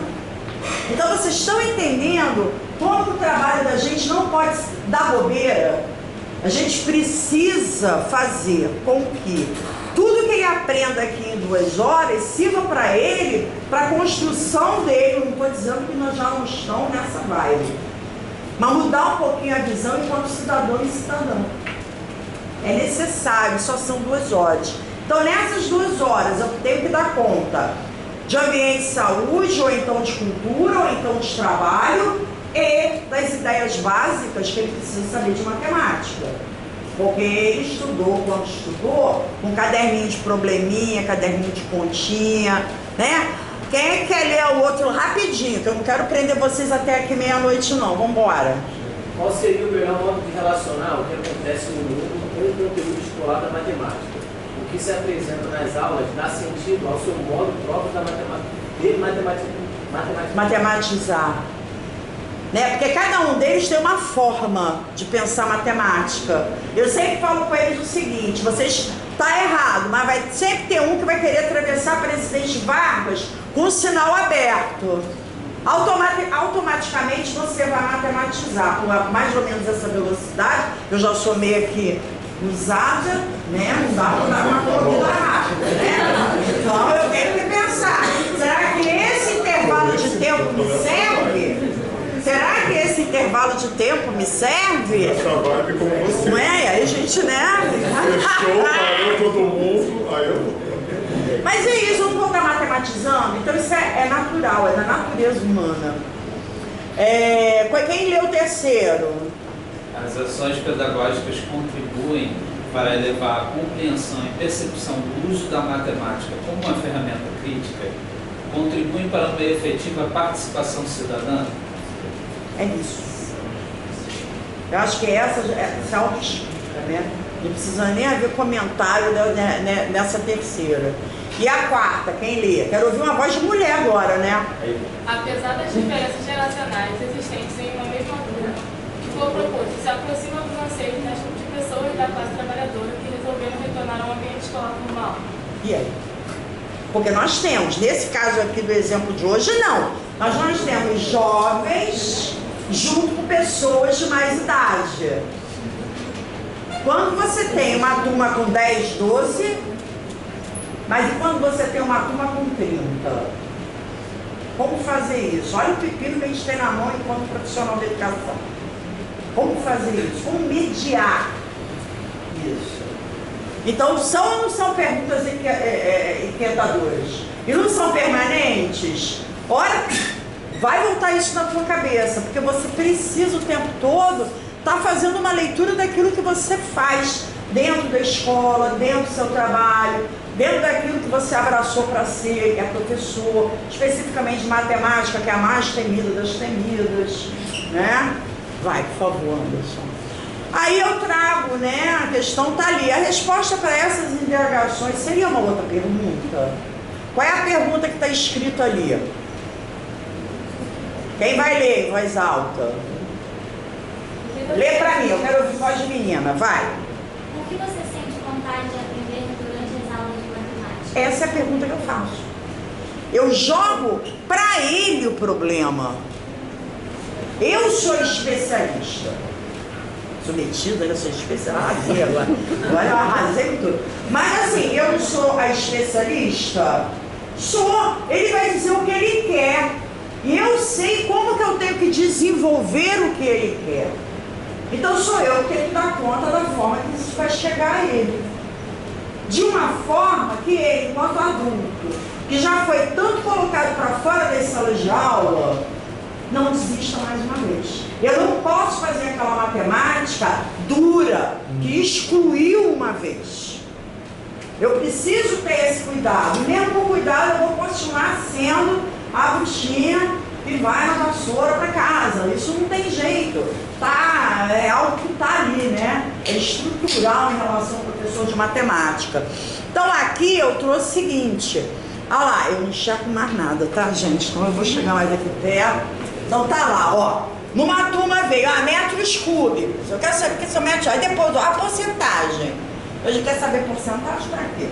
Então vocês estão entendendo como o trabalho da gente não pode dar bobeira. A gente precisa fazer com que tudo que ele aprenda aqui em 2 horas sirva para ele, para a construção dele. Eu não estou dizendo que nós já não estamos nessa vibe, mas mudar um pouquinho a visão enquanto cidadão e cidadã. É necessário, só são 2 horas. Então nessas 2 horas eu tenho que dar conta de ambiente de saúde, ou então de cultura, ou então de trabalho, e das ideias básicas que ele precisa saber de matemática. Porque ele estudou, quando estudou, um caderninho de probleminha, caderninho de continha, né? Quem quer ler o outro rapidinho, que eu não quero prender vocês até aqui meia-noite não, vamos embora. Qual seria o melhor modo de relacionar o que acontece no mundo com o conteúdo escolar da matemática? O que se apresenta nas aulas dá sentido ao seu modo próprio de matematizar. Né? Porque cada um deles tem uma forma de pensar matemática. Eu sempre falo com eles o seguinte: vocês tá errado, mas vai sempre ter um que vai querer atravessar Presidente Vargas com o sinal aberto. Automaticamente você vai matematizar com mais ou menos essa velocidade. Eu já sou meio aqui usada, né? Não dá para dar uma corrida rápida, né? Então eu tenho que pensar: será que esse intervalo de tempo me serve? Será que esse intervalo intervalo de tempo me serve? Essa vibe como você. Não é? Aí a gente, né? Fechou, parou todo mundo, aí eu... Mas é isso, eu não vou estar matematizando, então isso é natural, é da natureza humana. Quem leu o terceiro? As ações pedagógicas contribuem para elevar a compreensão e percepção do uso da matemática como uma ferramenta crítica, contribuem para uma efetiva participação cidadã? É isso. Eu acho que essa se auto-explica, né? Não precisa nem haver comentário nessa terceira. E a quarta, quem lê? Quero ouvir uma voz de mulher agora, né? Apesar das diferenças geracionais existentes em uma mesma turma, o que for proposto se aproxima dos anseios das de pessoas da classe trabalhadora que resolveram retornar ao ambiente escolar normal. E aí? Porque nós temos, nesse caso aqui do exemplo de hoje, não. Mas nós temos jovens junto com pessoas de mais idade. Quando você tem uma turma com 10, 12, mas e quando você tem uma turma com 30? Como fazer isso? Olha o pepino que a gente tem na mão enquanto profissional de educação. Como fazer isso? Como mediar isso? Então, são ou não são perguntas inquietadoras? E não são permanentes? Olha, vai voltar isso na tua cabeça, porque você precisa o tempo todo estar fazendo uma leitura daquilo que você faz dentro da escola, dentro do seu trabalho, dentro daquilo que você abraçou para ser, que é professor, especificamente de matemática, que é a mais temida das temidas, né? Vai, por favor, Anderson. Aí eu trago, né, a questão está ali. A resposta para essas indagações seria uma outra pergunta. Qual é a pergunta que está escrita ali? Quem vai ler em voz alta? Lê para mim, eu quero ouvir voz de menina, vai. O que você sente vontade de aprender durante as aulas de matemática? Essa é a pergunta que eu faço. Eu jogo para ele o problema. Eu sou especialista. Sou metida, eu sou especialista. Arrasei agora. Agora eu arrasei com tudo. Mas assim, eu não sou a especialista? Sou. Ele vai dizer o que ele quer. E eu sei como que eu tenho que desenvolver o que ele quer. Então sou eu que tenho que dar conta da forma que isso vai chegar a ele. De uma forma que ele, enquanto adulto, que já foi tanto colocado para fora das salas de aula, não desista mais uma vez. Eu não posso fazer aquela matemática dura que excluiu uma vez. Eu preciso ter esse cuidado. E mesmo com cuidado, eu vou continuar sendo a bruxinha que vai na vassoura para casa. Isso não tem jeito. Tá, é algo que está ali, né? É estrutural em relação ao professor de matemática. Então aqui eu trouxe o seguinte. Olha lá, eu não enxergo mais nada, tá, gente? Então eu vou chegar mais aqui perto. Então tá lá, ó. Numa turma veio, metros cúbicos. Eu quero saber o que são metros. Aí depois, a porcentagem. Eu já quero saber porcentagem para quê?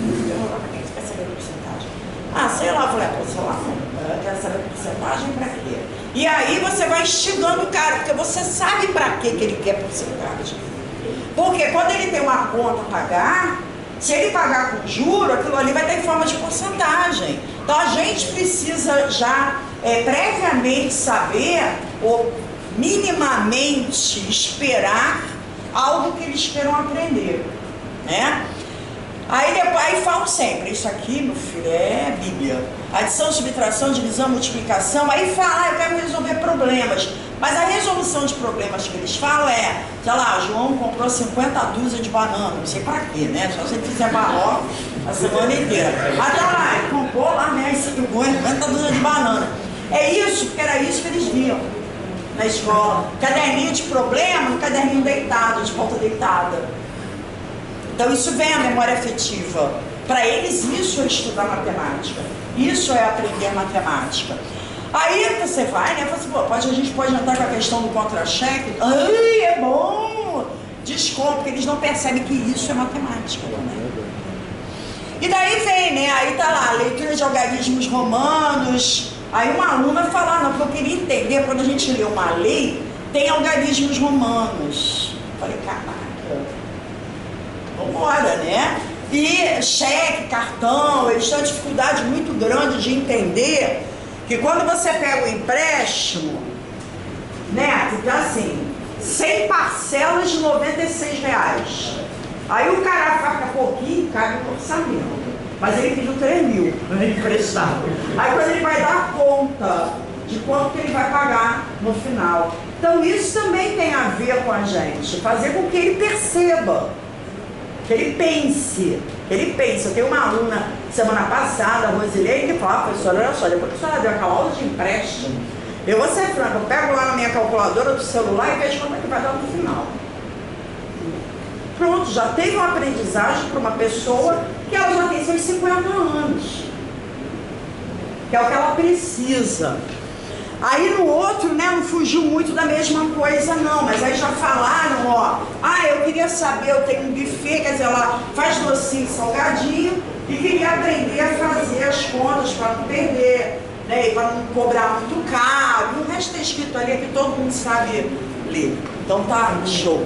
Você quer saber porcentagem? Sei lá, eu falei, sei lá não. Eu quero saber porcentagem para quê? E aí você vai instigando o cara, porque você sabe para que ele quer porcentagem. Porque quando ele tem uma conta a pagar, se ele pagar com juro, aquilo ali vai ter forma de porcentagem. Então a gente precisa já previamente saber ou minimamente esperar algo que eles queiram aprender, né? Aí falam sempre, isso aqui, meu filho, é Bíblia. Adição, subtração, divisão, multiplicação. Aí fala, eu quero resolver problemas. Mas a resolução de problemas que eles falam é, sei lá, João comprou 50 dúzias de banana. Não sei pra quê, né? Só se ele fizer barroca a semana inteira. Até lá, ele comprou lá, né, 50 dúzias de banana. É isso, porque era isso que eles viam na escola. Caderninho de problema, caderninho deitado, de volta deitada. Então isso vem à memória afetiva. Para eles isso é estudar matemática. Isso é aprender matemática. Aí você vai, né? Fala assim, a gente pode entrar com a questão do contra-cheque. Ai, é bom! Desconto, porque eles não percebem que isso é matemática. Né? E daí vem, né? Aí tá lá, leitura de algarismos romanos. Aí uma aluna fala, não, porque eu queria entender, quando a gente lê uma lei, tem algarismos romanos. Falei, caraca. Vambora, né? E cheque, cartão, eles têm uma dificuldade muito grande de entender que quando você pega o empréstimo, Neto, então assim, 100 parcelas de R$96. Aí o cara fica pouquinho, cabe no orçamento. Mas ele pediu 3 mil emprestado. Aí quando ele vai dar conta de quanto que ele vai pagar no final. Então isso também tem a ver com a gente, fazer com que ele perceba, que ele pense. Eu tenho uma aluna semana passada, a Rosilene, que fala, professora, olha só, depois que a senhora deu aquela aula de empréstimo, eu vou ser franca, eu pego lá na minha calculadora do celular e vejo quanto é que vai dar no final. Pronto, já teve uma aprendizagem para uma pessoa que ela já tem seus 50 anos. Que é o que ela precisa. Aí no outro, né, não fugiu muito da mesma coisa não, mas aí já falaram, ó, eu queria saber, eu tenho um buffet, quer dizer, ela faz docinho salgadinho e queria aprender a fazer as contas para não perder, né, e para não cobrar muito caro, e o resto está escrito ali que todo mundo sabe ler, então tá show.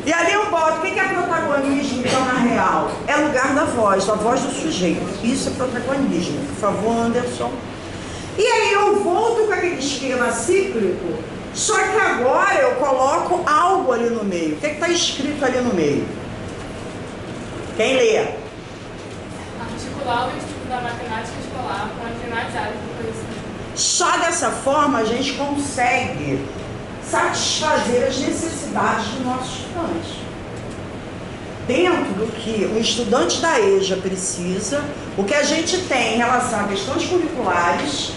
E ali eu boto, o que é protagonismo então na real? É lugar da voz do sujeito, isso é protagonismo, por favor, Anderson. E aí eu volto com aquele esquema cíclico, só que agora eu coloco algo ali no meio. O que está escrito ali no meio? Quem lê? Articular o estudo da matemática escolar com as demais áreas do conhecimento. Só dessa forma a gente consegue satisfazer as necessidades do nosso estudante. Dentro do que o estudante da EJA precisa, o que a gente tem em relação a questões curriculares,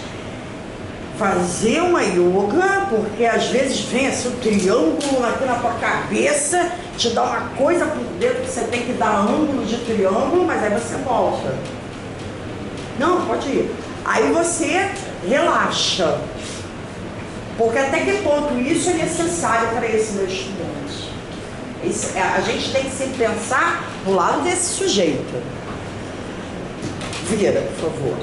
fazer uma yoga, porque às vezes vem assim um triângulo aqui na tua cabeça, te dá uma coisa por dentro que você tem que dar ângulo de triângulo, mas aí você volta. Não, pode ir. Aí você relaxa. Porque até que ponto isso é necessário para esse meu estudante? A gente tem que sempre pensar no lado desse sujeito. Vira, por favor.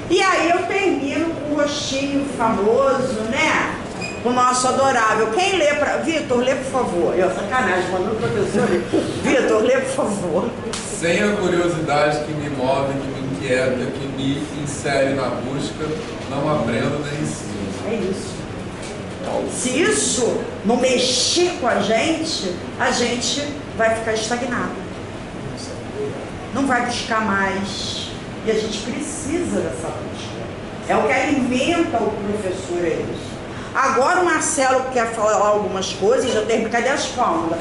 E aí eu termino com o rostinho famoso, né? O nosso adorável. Quem lê para... Vitor, lê por favor. Eu, sacanagem, mandando o professor ler. Vitor, lê por favor. Sem a curiosidade que me move, que me inquieta, que me insere na busca, não aprendo nem ensino. É isso. Se isso não mexer com a gente vai ficar estagnado. Não vai buscar mais. E a gente precisa dessa busca. É o que alimenta o professor, é isso. Agora o Marcelo quer falar algumas coisas, já termino. Cadê as palmas?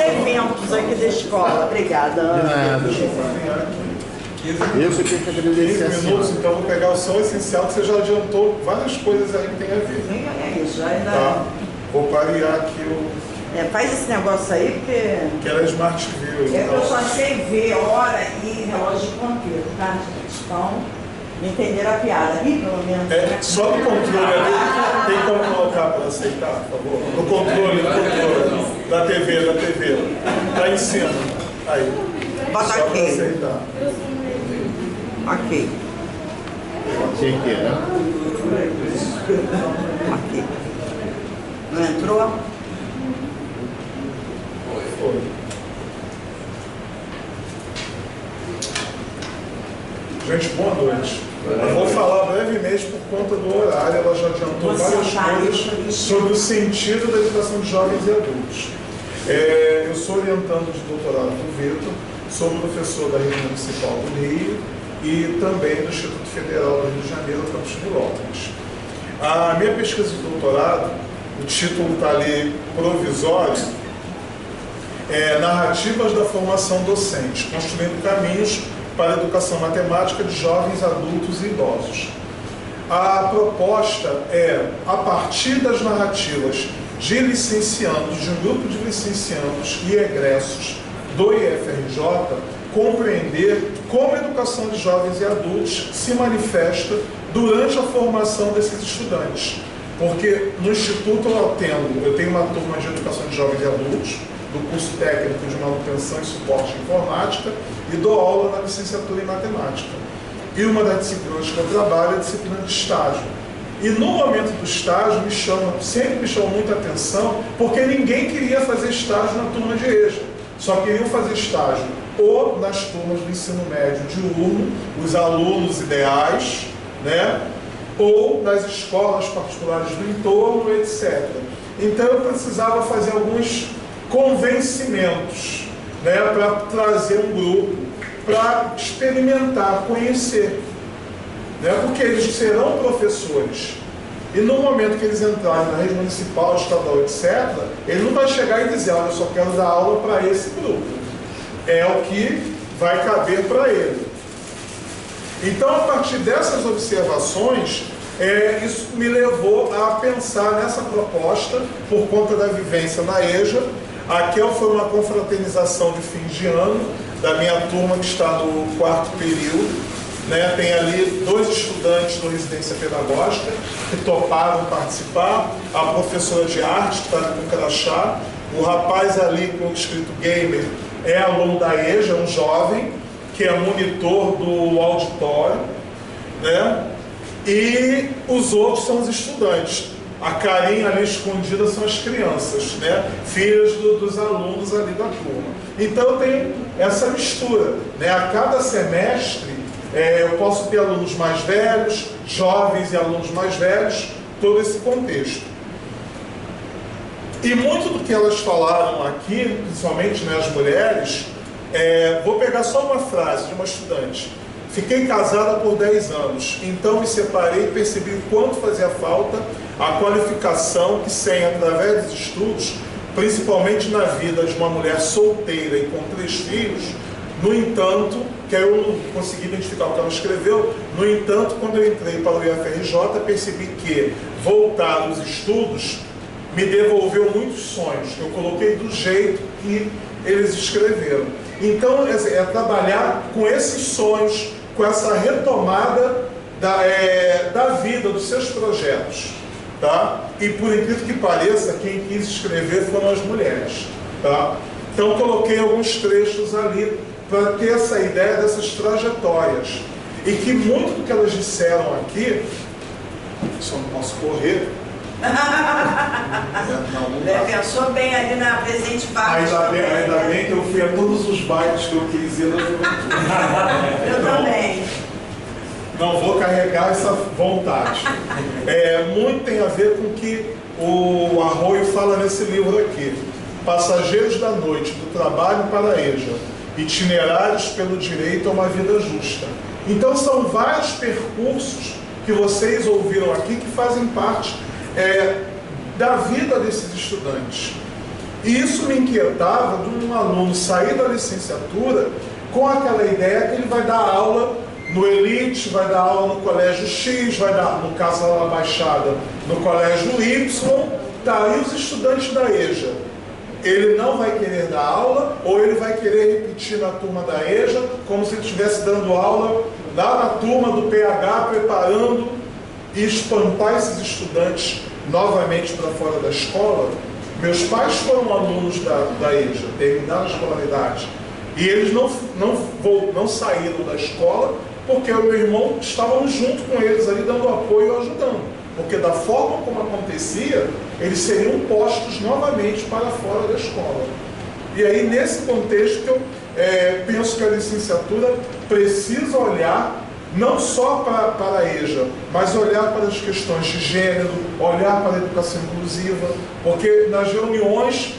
Eventos aqui da escola. Obrigada. Eu que tenho que agradecer 15 minutos, então vou pegar só o essencial, que você já adiantou várias coisas aí que tem a ver. É isso, ainda. Tá. Vou parear aqui o. Faz esse negócio aí, porque. Que era Smart View. Então. Eu só sei ver hora e relógio de ponteiro, tá, gente? Então, me entenderam a piada. Ih, pelo menos. Só no controle ali. Tem como colocar para aceitar, por favor? No controle da TV. Tá em cima. Aí. Bota só aqui. Para aceitar. Ok. Sei que é, né? Aqui. Não entrou? Foi. Gente, boa noite. Eu vou falar brevemente por conta do horário, ela já adiantou várias coisas sobre o sentido da educação de jovens e adultos. Eu sou orientando de doutorado do Vitor, sou professor da Rede Municipal do Rio e também do Instituto Federal do Rio de Janeiro, campus Pilotas. A minha pesquisa de doutorado, o título está ali provisório, Narrativas da Formação Docente, construindo caminhos para a educação matemática de jovens, adultos e idosos. A proposta é, a partir das narrativas de licenciandos, de um grupo de licenciandos e egressos do IFRJ, compreender como a educação de jovens e adultos se manifesta durante a formação desses estudantes. Porque no Instituto eu tenho uma turma de educação de jovens e adultos, do curso técnico de manutenção e suporte de informática, e dou aula na licenciatura em matemática. E uma das disciplinas que eu trabalho é a disciplina de estágio. E no momento do estágio sempre me chamou muita atenção, porque ninguém queria fazer estágio na turma de EJA. Só queriam fazer estágio ou nas turmas do ensino médio diurno, os alunos ideais, né? Ou nas escolas particulares do entorno, etc. Então eu precisava fazer alguns convencimentos, né, para trazer um grupo, para experimentar, conhecer, né, porque eles serão professores. E no momento que eles entrarem na rede municipal, estadual, etc., ele não vai chegar e dizer, olha, eu só quero dar aula para esse grupo. É o que vai caber para ele. Então, a partir dessas observações, isso me levou a pensar nessa proposta, por conta da vivência na EJA. Aquela foi uma confraternização de fim de ano, da minha turma que está no 4º período. Né, tem ali 2 estudantes do Residência Pedagógica que toparam participar, a professora de arte que está ali com crachá, o rapaz ali com o escrito gamer é aluno da EJA, um jovem, que é monitor do auditório, né, e os outros são os estudantes. A carinha ali escondida são as crianças, né, filhas dos alunos ali da turma. Então tem essa mistura, né, a cada semestre eu posso ter alunos mais velhos, jovens e alunos mais velhos, todo esse contexto. E muito do que elas falaram aqui, principalmente, né, as mulheres, vou pegar só uma frase de uma estudante. Fiquei casada por 10 anos, então me separei e percebi o quanto fazia falta a qualificação que sem, através dos estudos, principalmente na vida de uma mulher solteira e com 3 filhos. No entanto, que eu não consegui identificar o que ela escreveu, no entanto, quando eu entrei para o IFRJ, percebi que voltar aos estudos me devolveu muitos sonhos. Eu coloquei do jeito que eles escreveram. Então, é trabalhar com esses sonhos, com essa retomada da vida, dos seus projetos. Tá? E por incrível que pareça, quem quis escrever foram as mulheres. Tá? Então, coloquei alguns trechos ali, para ter essa ideia dessas trajetórias. E que muito do que elas disseram aqui, só não posso correr. Pensou bem ali na presente parte. Ainda bem que eu fui a todos os bailes que eu quis ir na juventude. Eu também. Não vou carregar essa vontade. Muito tem a ver com o que o Arroio fala nesse livro aqui. Passageiros da noite, do trabalho para a EJA. Itinerários pelo direito a uma vida justa. Então são vários percursos que vocês ouviram aqui que fazem parte da vida desses estudantes. E isso me inquietava de um aluno sair da licenciatura com aquela ideia que ele vai dar aula no Elite, vai dar aula no Colégio X, vai dar, no caso da Baixada, no Colégio Y, tá aí os estudantes da EJA. Ele não vai querer dar aula, ou ele vai querer repetir na turma da EJA, como se ele estivesse dando aula lá na turma do PH, preparando e espantar esses estudantes novamente para fora da escola. Meus pais foram alunos da EJA, terminaram a escolaridade, e eles não saíram da escola, porque eu e meu irmão estávamos junto com eles ali, dando apoio e ajudando. Porque da forma como acontecia, eles seriam postos novamente para fora da escola. E aí, nesse contexto, que eu penso que a licenciatura precisa olhar não só para a EJA, mas olhar para as questões de gênero, olhar para a educação inclusiva, porque nas reuniões,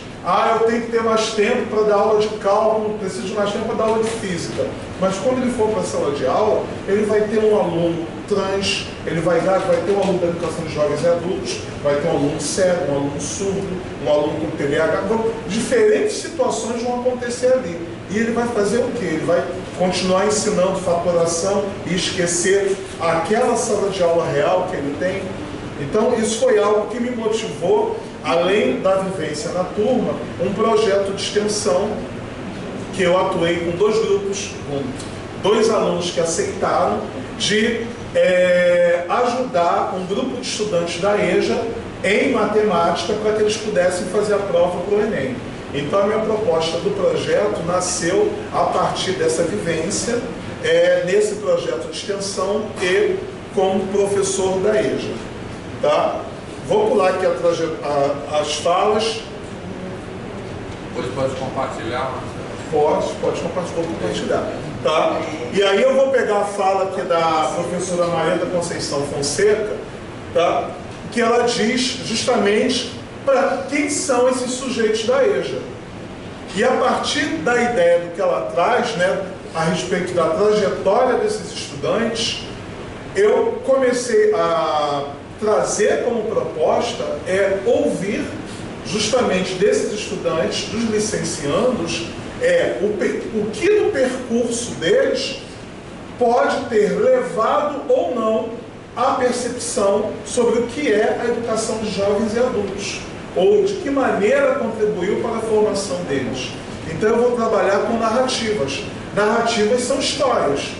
eu tenho que ter mais tempo para dar aula de cálculo, preciso de mais tempo para dar aula de física. Mas quando ele for para a sala de aula, ele vai ter um aluno trans, ele vai ter um aluno da educação de jovens e adultos, vai ter um aluno cego, um aluno surdo, um aluno com TDAH. Então, diferentes situações vão acontecer ali. E ele vai fazer o quê? Ele vai continuar ensinando fatoração e esquecer aquela sala de aula real que ele tem. Então, isso foi algo que me motivou, além da vivência na turma, um projeto de extensão que eu atuei com 2 grupos, com 2 alunos que aceitaram, de ajudar um grupo de estudantes da EJA em matemática para que eles pudessem fazer a prova para o Enem. Então a minha proposta do projeto nasceu a partir dessa vivência, nesse projeto de extensão e como professor da EJA. Tá? Vou pular aqui as falas. Depois pode compartilhar. Pode compartilhar. Tá? E aí eu vou pegar a fala aqui da professora Maria da Conceição Fonseca, tá? Que ela diz justamente para quem são esses sujeitos da EJA. E a partir da ideia do que ela traz, né, a respeito da trajetória desses estudantes, eu comecei a trazer como proposta ouvir justamente desses estudantes, dos licenciandos, o que no percurso deles pode ter levado ou não à percepção sobre o que é a educação de jovens e adultos, ou de que maneira contribuiu para a formação deles. Então eu vou trabalhar com narrativas. Narrativas são histórias.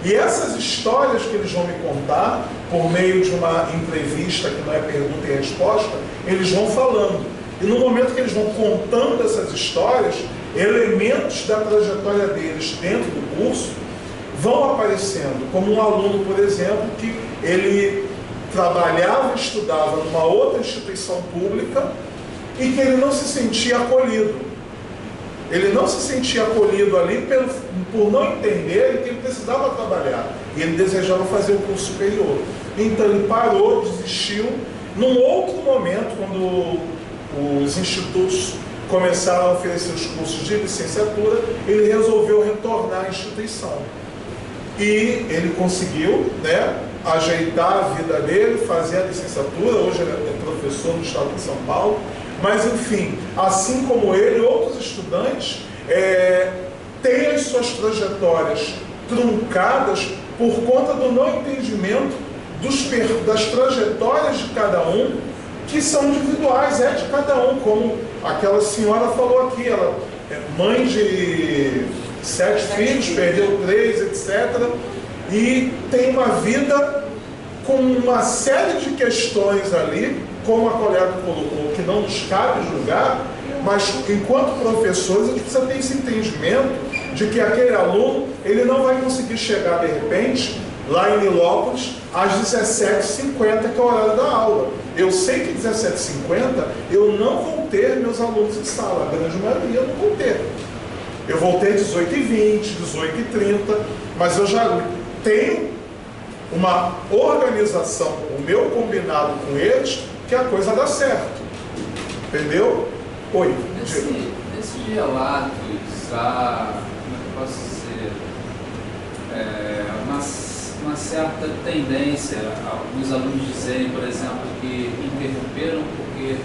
E essas histórias que eles vão me contar, por meio de uma entrevista que não é pergunta e resposta, eles vão falando. E no momento que eles vão contando essas histórias, elementos da trajetória deles dentro do curso vão aparecendo, como um aluno, por exemplo, que ele trabalhava e estudava numa outra instituição pública e que ele não se sentia acolhido. Ele não se sentia acolhido ali por não entender que ele precisava trabalhar. E ele desejava fazer o curso superior. Então ele parou, desistiu. Num outro momento, quando os institutos começaram a oferecer os cursos de licenciatura, ele resolveu retornar à instituição. E ele conseguiu, né, ajeitar a vida dele, fazer a licenciatura. Hoje ele é professor no estado de São Paulo. Mas, enfim, assim como ele, outros estudantes têm as suas trajetórias truncadas por conta do não entendimento das trajetórias de cada um, que são individuais, de cada um, como aquela senhora falou aqui, ela é mãe de 7 filhos, perdeu 3, etc. E tem uma vida com uma série de questões ali, como a colega colocou, que não nos cabe julgar, mas enquanto professores a gente precisa ter esse entendimento de que aquele aluno, ele não vai conseguir chegar de repente lá em Nilópolis às 17h50, que é o horário da aula. Eu sei que 17h50 eu não vou ter meus alunos em sala, a grande maioria eu não vou ter. Eu vou ter 18h20, 18h30, mas eu já tenho uma organização, o meu combinado com eles, que a coisa dá certo. Entendeu? Oi. Nesses relatos, como é que eu posso dizer? Uma certa tendência, alguns alunos dizerem, por exemplo, que interromperam porque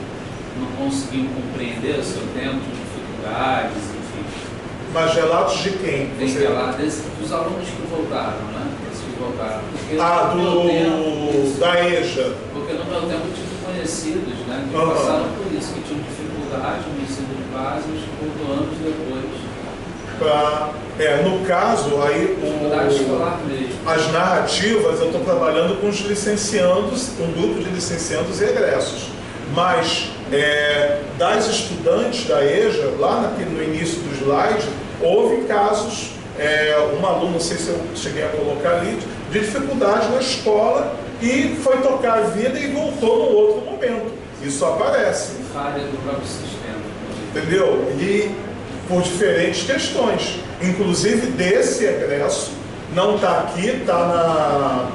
não conseguiam compreender o seu tempo de dificuldades, enfim. Mas relatos de quem? Tem relatos dos alunos que voltaram, né? Porque da EJA. Porque no meu tempo eu tive conhecidos, né, que passaram por isso, que tinham dificuldade no ensino de base, mas que voltou anos depois. No caso, aí as narrativas, eu estou trabalhando com os licenciandos, um grupo de licenciandos e egressos. Mas das estudantes da EJA, lá no início do slide, houve casos. Um aluno, não sei se eu cheguei a colocar ali, de dificuldade na escola e foi tocar a vida e voltou num outro momento. Isso aparece. Falha do próprio sistema. Entendeu? E por diferentes questões. Inclusive desse egresso, não está aqui, está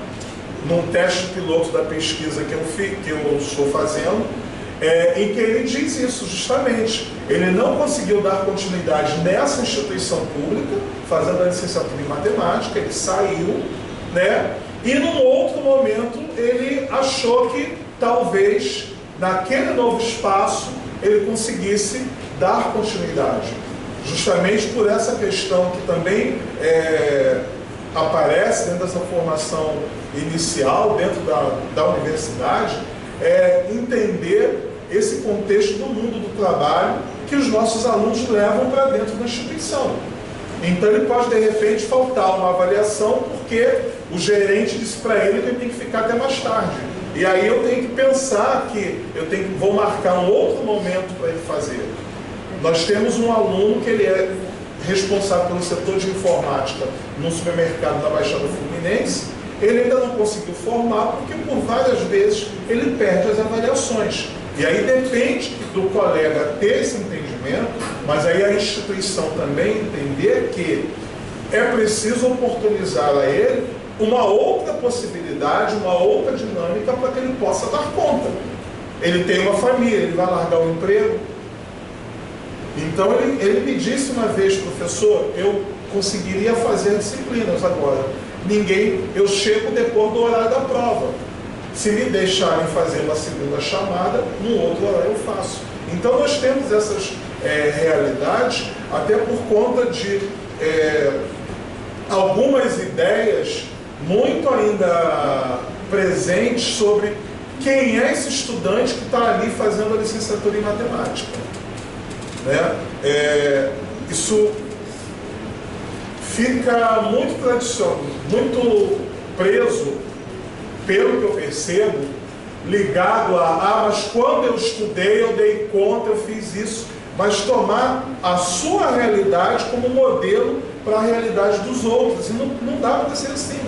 num teste piloto da pesquisa que eu estou fazendo, em que ele diz isso justamente. Ele não conseguiu dar continuidade nessa instituição pública, fazendo a licenciatura em matemática, ele saiu, né? E num outro momento ele achou que talvez naquele novo espaço ele conseguisse dar continuidade. Justamente por essa questão que também aparece dentro dessa formação inicial, dentro da universidade, entender esse contexto do mundo do trabalho que os nossos alunos levam para dentro da instituição. Então ele pode, de repente, faltar uma avaliação porque o gerente disse para ele que ele tem que ficar até mais tarde. E aí eu tenho que pensar que vou marcar um outro momento para ele fazer. Nós temos um aluno que ele é responsável pelo setor de informática no supermercado da Baixada Fluminense. Ele ainda não conseguiu formar porque por várias vezes ele perde as avaliações. orientações. E aí depende do colega ter esse entendimento, mas aí a instituição também entender que é preciso oportunizar a ele uma outra possibilidade, uma outra dinâmica para que ele possa dar conta. Ele tem uma família, ele vai largar o emprego. Então ele me disse uma vez, professor, eu conseguiria fazer disciplinas agora. Eu chego depois do horário da prova. Se me deixarem fazer uma segunda chamada, no outro horário eu faço. Então nós temos essas realidades, até por conta de algumas ideias muito ainda presentes sobre quem é esse estudante que está ali fazendo a licenciatura em matemática. Né? Isso fica muito tradicional, muito preso, pelo que eu percebo, ligado mas quando eu estudei, eu dei conta, eu fiz isso, mas tomar a sua realidade como modelo para a realidade dos outros, e não dá para ser assim.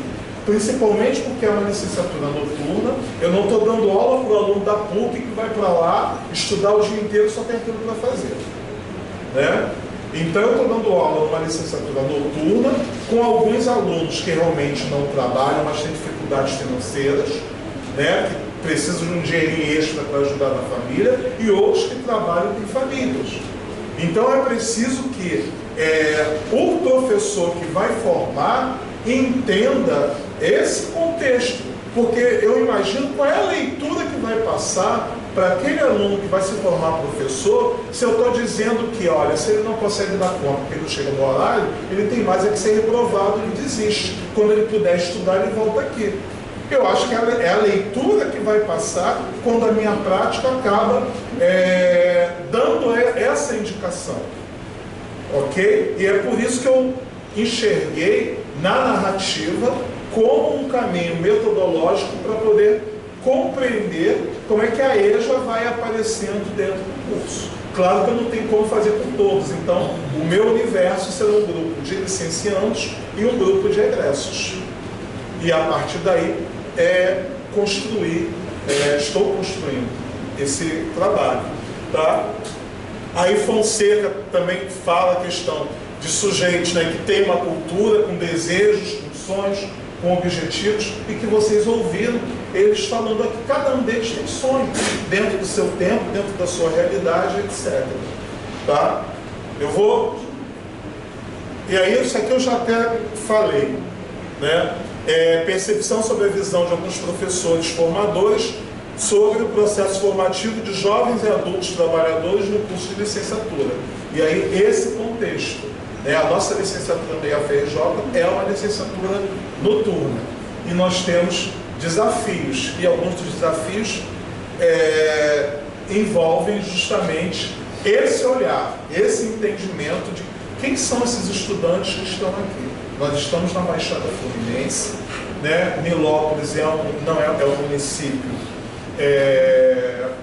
Principalmente porque é uma licenciatura noturna, eu não estou dando aula para o aluno da PUC que vai para lá estudar o dia inteiro, só tem aquilo para fazer. Né? Então eu estou dando aula numa licenciatura noturna com alguns alunos que realmente não trabalham, mas têm dificuldades financeiras, né? Que precisam de um dinheirinho extra para ajudar na família, e outros que trabalham em famílias. Então é preciso que o professor que vai formar entenda esse contexto, porque eu imagino qual é a leitura que vai passar para aquele aluno que vai se formar professor, se eu estou dizendo que, olha, se ele não consegue dar conta porque ele não chega no horário, ele tem mais que ser reprovado, ele desiste. Quando ele puder estudar, ele volta aqui. Eu acho que é a leitura que vai passar quando a minha prática acaba dando essa indicação. Ok? E é por isso que eu enxerguei na narrativa como um caminho metodológico para poder compreender como é que a EJA vai aparecendo dentro do curso. Claro que eu não tenho como fazer por todos, então o meu universo será um grupo de licenciandos e um grupo de egressos. E a partir daí estou construindo esse trabalho. Tá? Aí Fonseca também fala a questão de sujeitos, né, que tem uma cultura, com desejos, com sonhos, com objetivos, e que vocês ouviram eles falando aqui, cada um deles tem sonho, dentro do seu tempo, dentro da sua realidade, etc. Tá? E aí, isso aqui eu já até falei, né? Percepção sobre a visão de alguns professores formadores sobre o processo formativo de jovens e adultos trabalhadores no curso de licenciatura. E aí, esse contexto. A nossa licenciatura da IAFRJ é uma licenciatura noturna. E nós temos desafios. E alguns dos desafios envolvem justamente esse olhar, esse entendimento de quem são esses estudantes que estão aqui. Nós estamos na Baixada Fluminense, né? Nilópolis é um município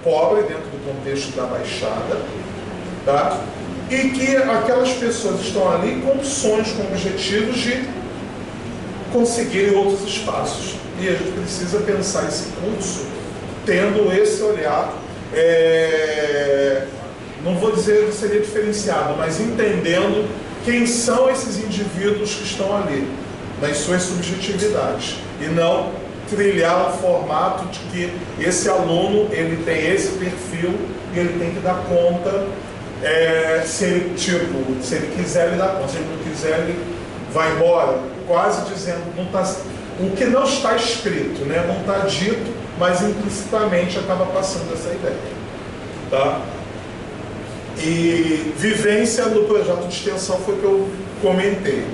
pobre dentro do contexto da Baixada, tá? E que aquelas pessoas estão ali com sonhos, com objetivos de conseguir outros espaços. E a gente precisa pensar esse curso tendo esse olhar, não vou dizer que seria diferenciado, mas entendendo quem são esses indivíduos que estão ali, nas suas subjetividades, e não trilhar um formato de que esse aluno ele tem esse perfil e ele tem que dar conta. Se ele quiser, ele dá conta. Se ele não quiser, ele vai embora. Quase dizendo, o que não está escrito, né? Não está dito, mas implicitamente acaba passando essa ideia. Tá? E vivência no projeto de extensão foi o que eu comentei.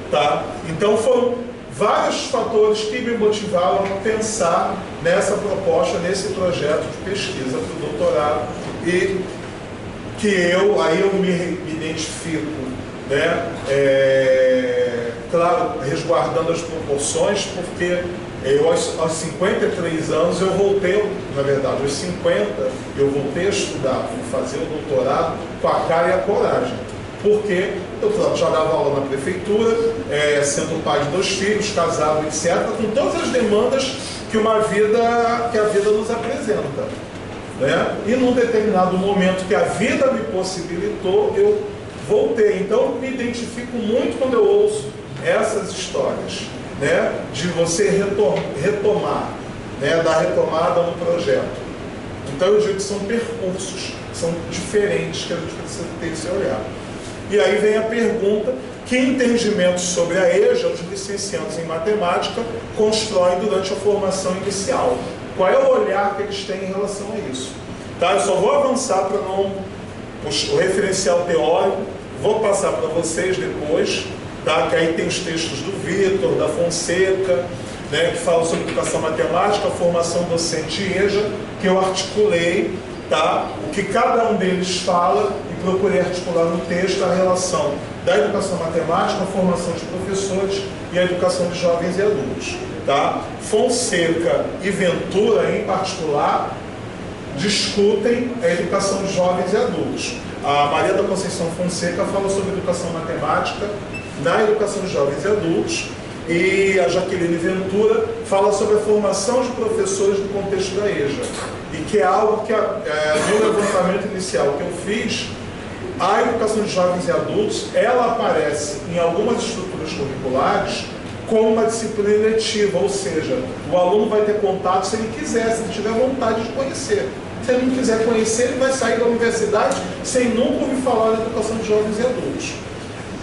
Tá? Então foram vários fatores que me motivaram a pensar nessa proposta, nesse projeto de pesquisa para o doutorado, e que eu me identifico, né? Claro, resguardando as proporções, porque eu aos 53 anos eu voltei, na verdade, aos 50 eu voltei a estudar, fui fazer o doutorado com a cara e a coragem, porque eu já dava aula na prefeitura, sendo pai de 2 filhos, casado, etc., com todas as demandas que a vida nos apresenta. né? E num determinado momento que a vida me possibilitou, eu voltei. Então, me identifico muito quando eu ouço essas histórias, né? De você retomar, né? Da retomada no projeto. Então, eu digo que são percursos, são diferentes que a gente precisa ter esse olhar. E aí vem a pergunta: que entendimentos sobre a EJA os licenciados em matemática constroem durante a formação inicial? Qual é o olhar que eles têm em relação a isso? Tá? Eu só vou avançar para não... O referencial teórico, vou passar para vocês depois, tá? Que aí tem os textos do Vitor, da Fonseca, né? Que falam sobre educação matemática, formação docente e EJA, que eu articulei, tá? O que cada um deles fala, e procurei articular no texto a relação da educação matemática, a formação de professores e a educação de jovens e adultos. Tá? Fonseca e Ventura, em particular, discutem a educação de jovens e adultos. A Maria da Conceição Fonseca fala sobre educação matemática na educação de jovens e adultos, e a Jaqueline Ventura fala sobre a formação de professores no contexto da EJA, e que é algo que, no levantamento inicial que eu fiz, a educação de jovens e adultos, ela aparece em algumas estruturas curriculares como uma disciplina eletiva, ou seja, o aluno vai ter contato se ele quiser, se ele tiver vontade de conhecer. Se ele não quiser conhecer, ele vai sair da universidade sem nunca ouvir falar da educação de jovens e adultos.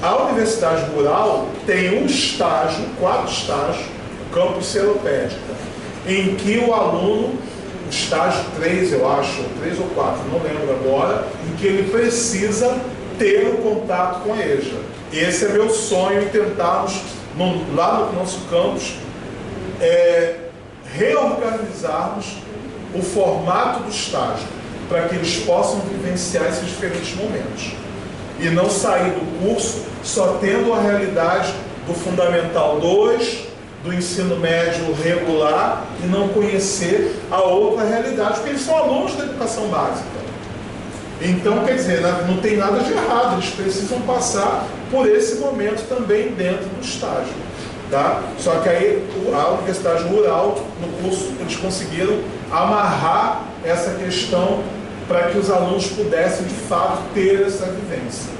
A Universidade Rural tem um estágio, 4 estágios, o campus Seropédica, em que o aluno, o estágio 3, eu acho, 3 ou 4, não lembro agora, em que ele precisa ter um contato com a EJA. Esse é meu sonho, em tentarmos, lá no nosso campus, reorganizarmos o formato do estágio, para que eles possam vivenciar esses diferentes momentos. E não sair do curso só tendo a realidade do Fundamental 2, do ensino médio regular, e não conhecer a outra realidade, porque eles são alunos da educação básica. Então, quer dizer, não tem nada de errado, eles precisam passar por esse momento também dentro do estágio. Tá? Só que aí a Universidade Rural, no curso, eles conseguiram amarrar essa questão para que os alunos pudessem, de fato, ter essa vivência,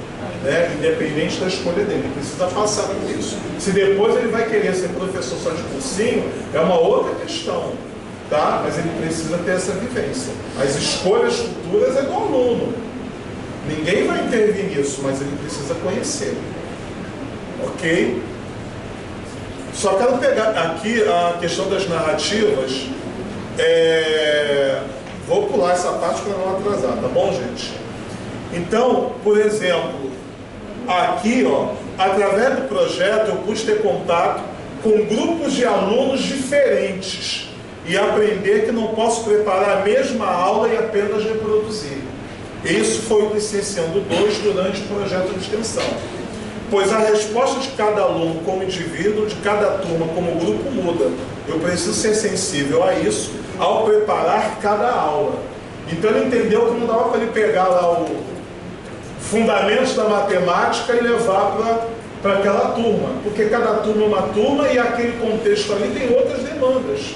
né? Independente da escolha dele. Ele precisa passar por isso. Se depois ele vai querer ser professor só de cursinho, é uma outra questão, tá? Mas ele precisa ter essa vivência. As escolhas futuras é do aluno. Ninguém vai intervir nisso, mas ele precisa conhecer. Ok? Só quero pegar aqui a questão das narrativas. Vou pular essa parte para não atrasar, tá bom, gente? Então, por exemplo, aqui, ó, através do projeto, eu pude ter contato com grupos de alunos diferentes e aprender que não posso preparar a mesma aula e apenas reproduzir. Isso foi o Licenciando 2 durante o projeto de extensão. Pois a resposta de cada aluno como indivíduo, de cada turma como grupo muda. Eu preciso ser sensível a isso ao preparar cada aula. Então ele entendeu que não dava para ele pegar lá o fundamentos da matemática e levar para aquela turma. Porque cada turma é uma turma e aquele contexto ali tem outras demandas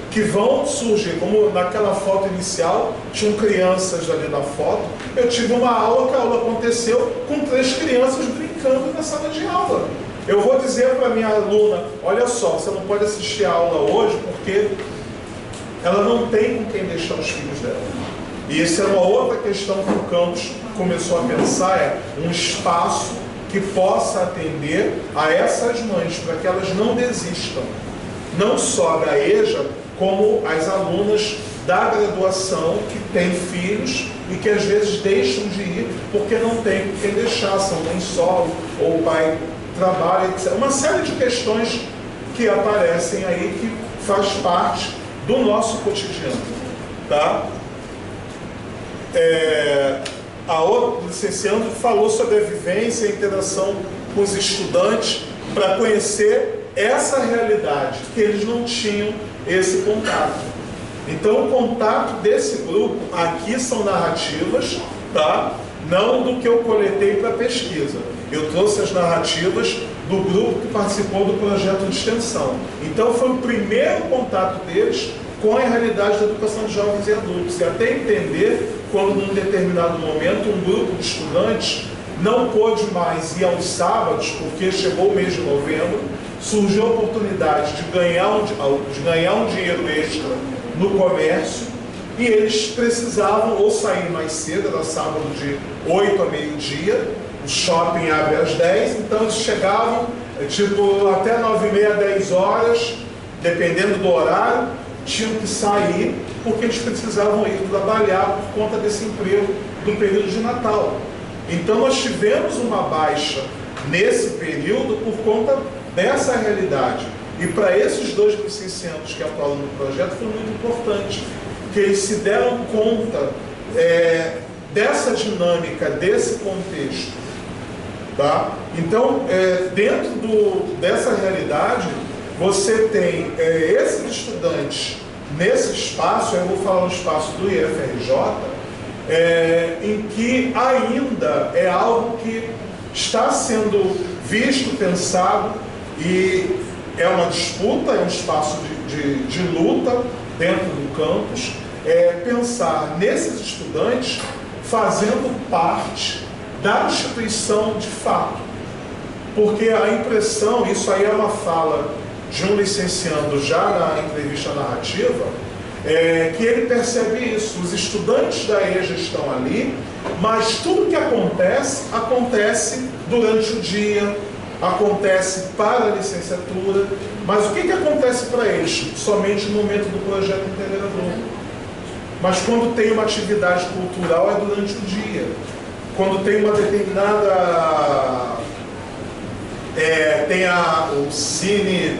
que vão surgir. Como naquela foto inicial, tinham crianças ali na foto. Eu tive uma aula que a aula aconteceu com 3 crianças brincando na sala de aula. Eu vou dizer para minha aluna, olha só, você não pode assistir a aula hoje porque ela não tem com quem deixar os filhos dela. E essa é uma outra questão que o campus começou a pensar, um espaço que possa atender a essas mães, para que elas não desistam, não só da EJA, como as alunas da graduação que têm filhos e que às vezes deixam de ir porque não tem com quem deixar, são mãe solo, ou o pai trabalha, etc. Uma série de questões que aparecem aí que faz parte do nosso cotidiano, tá? A outra licenciando falou sobre a vivência e a interação com os estudantes para conhecer essa realidade, que eles não tinham esse contato. Então o contato desse grupo aqui são narrativas, tá? Não do que eu coletei para pesquisa. Eu trouxe as narrativas do grupo que participou do projeto de extensão. Então foi o primeiro contato deles com a realidade da educação de jovens e adultos, e até entender quando, num determinado momento, um grupo de estudantes não pôde mais ir aos sábados, porque chegou o mês de novembro, surgiu a oportunidade de ganhar um dinheiro extra no comércio, e eles precisavam ou sair mais cedo, era sábado de 8 a meio-dia, o shopping abre às 10, então eles chegavam até 9h30, 10 horas, dependendo do horário, tinham que sair porque eles precisavam ir trabalhar por conta desse emprego do período de Natal. Então nós tivemos uma baixa nesse período por conta dessa realidade. E para esses 2.600 que atuaram no projeto foi muito importante, que eles se deram conta dessa dinâmica, desse contexto. Tá? Então, dentro dessa realidade, você tem esses estudantes nesse espaço, eu vou falar no espaço do IFRJ, em que ainda é algo que está sendo visto, pensado, e é uma disputa, é um espaço de luta dentro do campus, pensar nesses estudantes fazendo parte da instituição de fato. Porque a impressão, isso aí é uma fala de um licenciando já na entrevista narrativa, que ele percebe isso. Os estudantes da EJA estão ali, mas tudo que acontece durante o dia, acontece para a licenciatura, mas o que acontece para eles? Somente no momento do projeto integrador. Mas quando tem uma atividade cultural é durante o dia. Quando tem uma determinada... tem o Cine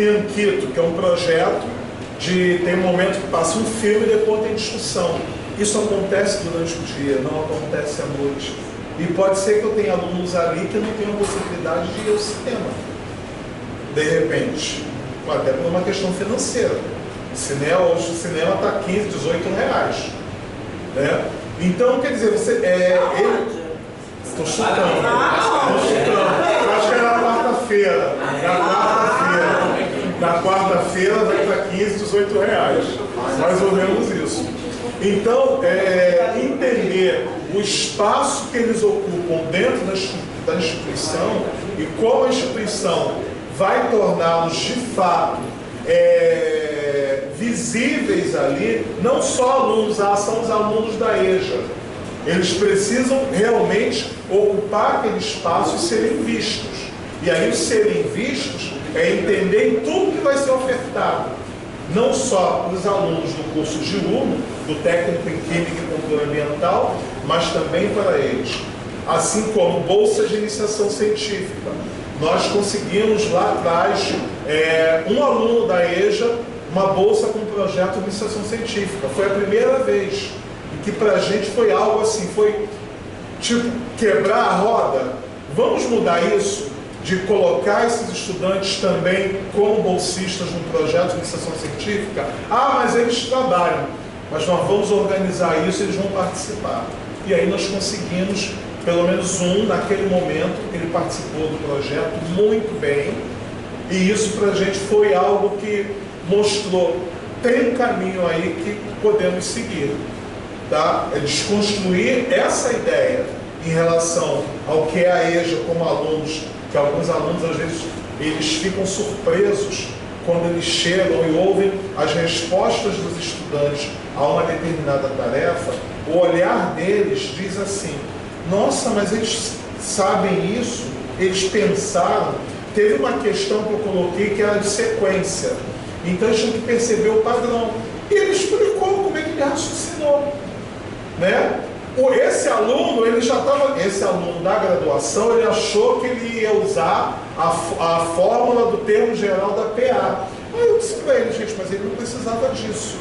Anquito, que é um projeto tem um momento que passa um filme e depois tem discussão. Isso acontece durante o dia, não acontece à noite. E pode ser que eu tenha alunos ali que não tenham possibilidade de ir ao cinema, de repente, até por uma questão financeira. Hoje o cinema está 15, 18 reais. Né? Então, quer dizer, estou chutando. Acho que é na quarta-feira. Na quarta-feira vai estar 15, 18 reais. Mais ou menos isso. Então, entender o espaço que eles ocupam dentro da instituição e como a instituição vai torná-los de fato visíveis ali, não só alunos, são os alunos da EJA. Eles precisam realmente ocupar aquele espaço e serem vistos. E aí, os serem vistos é entender em tudo que vai ser ofertado, não só para os alunos do curso de UNO, do técnico em Química e Controle Ambiental, mas também para eles. Assim como bolsa de iniciação científica. Nós conseguimos lá atrás, um aluno da EJA, uma bolsa com um projeto de iniciação científica. Foi a primeira vez em que para a gente foi algo assim, foi tipo quebrar a roda. Vamos mudar isso? De colocar esses estudantes também como bolsistas no projeto de iniciação científica? Mas eles trabalham. Mas nós vamos organizar isso e eles vão participar. E aí nós conseguimos, pelo menos naquele momento, ele participou do projeto muito bem. E isso para a gente foi algo que mostrou, tem um caminho aí que podemos seguir. Tá? É desconstruir essa ideia em relação ao que é a EJA como alunos, que alguns alunos às vezes eles ficam surpresos quando eles chegam e ouvem as respostas dos estudantes a uma determinada tarefa. O olhar deles diz assim: nossa, mas eles sabem isso, eles pensaram. Teve uma questão que eu coloquei que era de sequência, então eles tinham que perceber o padrão, e ele explicou como é que ele raciocinou, né? Esse aluno da graduação, ele achou que ele ia usar a fórmula do termo geral da PA. Aí eu disse para ele: gente, mas ele não precisava disso.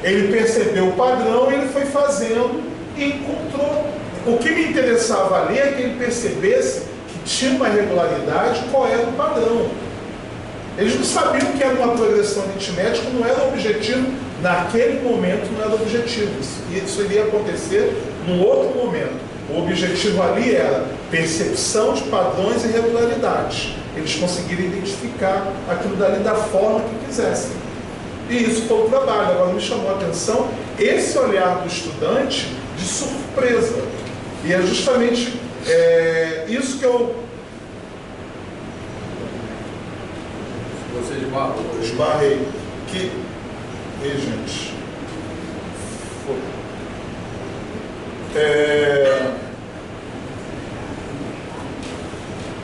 Ele percebeu o padrão, ele foi fazendo e encontrou. O que me interessava ali é que ele percebesse que tinha uma regularidade, qual era o padrão. Eles não sabiam que era uma progressão aritmética, não era o objetivo, naquele momento não era o objetivo. Isso iria acontecer num outro momento. O objetivo ali era percepção de padrões e regularidades. Eles conseguiram identificar aquilo dali da forma que quisessem. E isso foi o trabalho. Agora me chamou a atenção esse olhar do estudante de surpresa. E é justamente isso que eu Você esbarrei. Gente.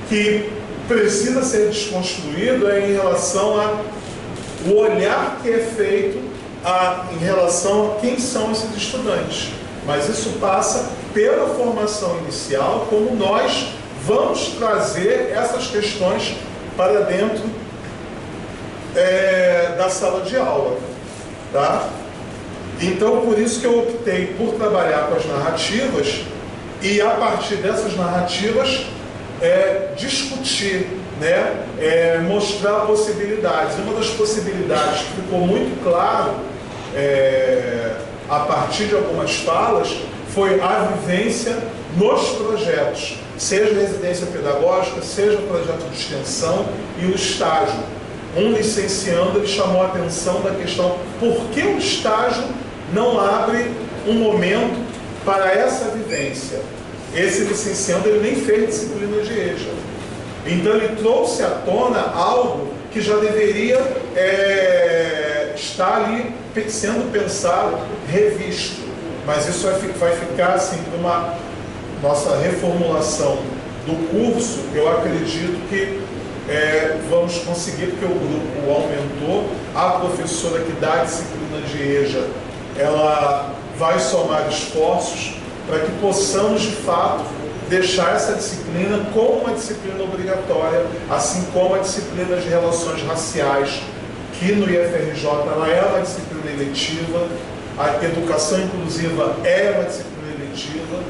Que precisa ser desconstruído em relação ao olhar que é feito em relação a quem são esses estudantes. Mas isso passa pela formação inicial, como nós vamos trazer essas questões para dentro da sala de aula. Tá? Então, por isso que eu optei por trabalhar com as narrativas e, a partir dessas narrativas, discutir, né? Mostrar possibilidades. Uma das possibilidades que ficou muito claro a partir de algumas falas foi a vivência nos projetos, seja a residência pedagógica, seja o projeto de extensão e o estágio. Um licenciando, ele chamou a atenção da questão: por que o estágio não abre um momento para essa vivência? Esse licenciando, ele nem fez disciplina de EJA. Então ele trouxe à tona algo que já deveria estar ali sendo pensado, revisto. Mas isso vai ficar assim, para uma nossa reformulação do curso. Eu acredito que vamos conseguir, porque o grupo aumentou. A professora que dá a disciplina de EJA, ela vai somar esforços para que possamos, de fato, deixar essa disciplina como uma disciplina obrigatória, assim como a disciplina de relações raciais, que no IFRJ ela é uma disciplina eletiva, a educação inclusiva é uma disciplina eletiva,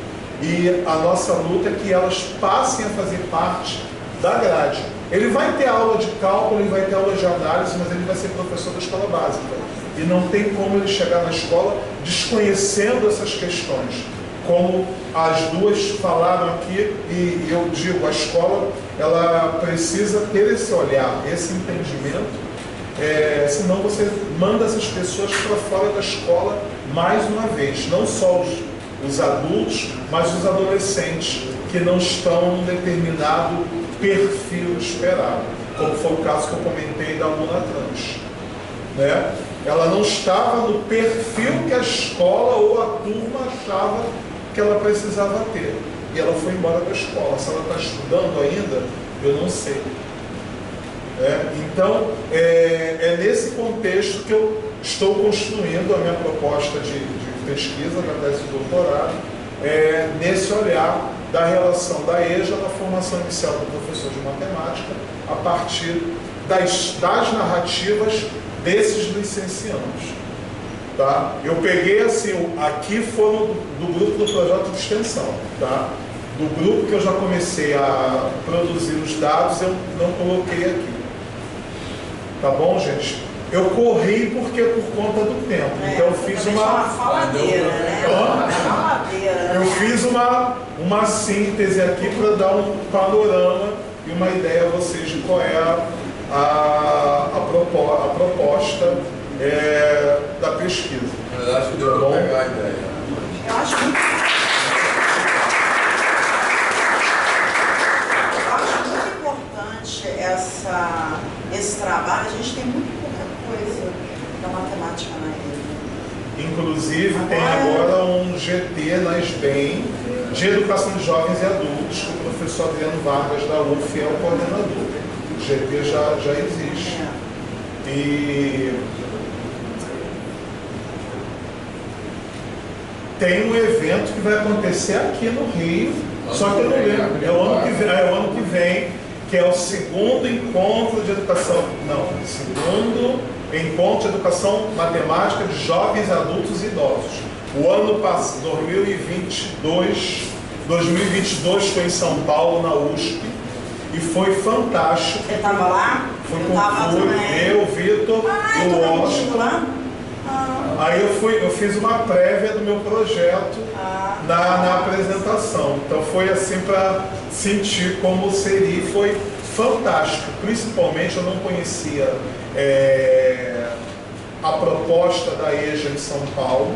e a nossa luta é que elas passem a fazer parte da grade. Ele vai ter aula de cálculo, ele vai ter aula de análise, mas ele vai ser professor da escola básica. E não tem como ele chegar na escola desconhecendo essas questões. Como as duas falaram aqui, e eu digo, a escola ela precisa ter esse olhar, esse entendimento, senão você manda essas pessoas para fora da escola mais uma vez, não só os adultos, mas os adolescentes que não estão num determinado perfil esperado, como foi o caso que eu comentei da aluna trans, né? Ela não estava no perfil que a escola ou a turma achava que ela precisava ter, e ela foi embora da escola. Se ela está estudando ainda, eu não sei. Então, é nesse contexto que eu estou construindo a minha proposta de pesquisa na tese de doutorado, nesse olhar da relação da EJA na formação inicial do professor de matemática, a partir das narrativas desses licenciados. Tá? Eu peguei assim, aqui foram do grupo do projeto de extensão, tá? Do grupo que eu já comecei a produzir os dados, eu não coloquei aqui. Tá bom, gente? Eu corri porque por conta do tempo. Então eu fiz uma faladeira, né? Eu fiz uma síntese aqui para dar um panorama e uma ideia a vocês de qual é a proposta da pesquisa. Eu acho que deu para pegar a ideia. Eu acho muito importante esse trabalho. A gente tem muito pouca coisa da matemática na EJA. Inclusive tem agora um GT na SBEM de Educação de Jovens e Adultos, que o professor Adriano Vargas da UF é o coordenador. O GT já existe. E tem um evento que vai acontecer aqui no Rio, só que eu não lembro, é o ano que vem, que é o segundo encontro de educação, segundo encontro de educação matemática de jovens, adultos e idosos. O ano passado, 2022 foi em São Paulo, na USP, e foi fantástico. Você estava lá? Eu, Vitor, o Oscar. Aí eu fiz uma prévia do meu projeto na apresentação. Então foi assim para sentir como seria, e foi fantástico. Principalmente eu não conhecia a proposta da EJA em São Paulo.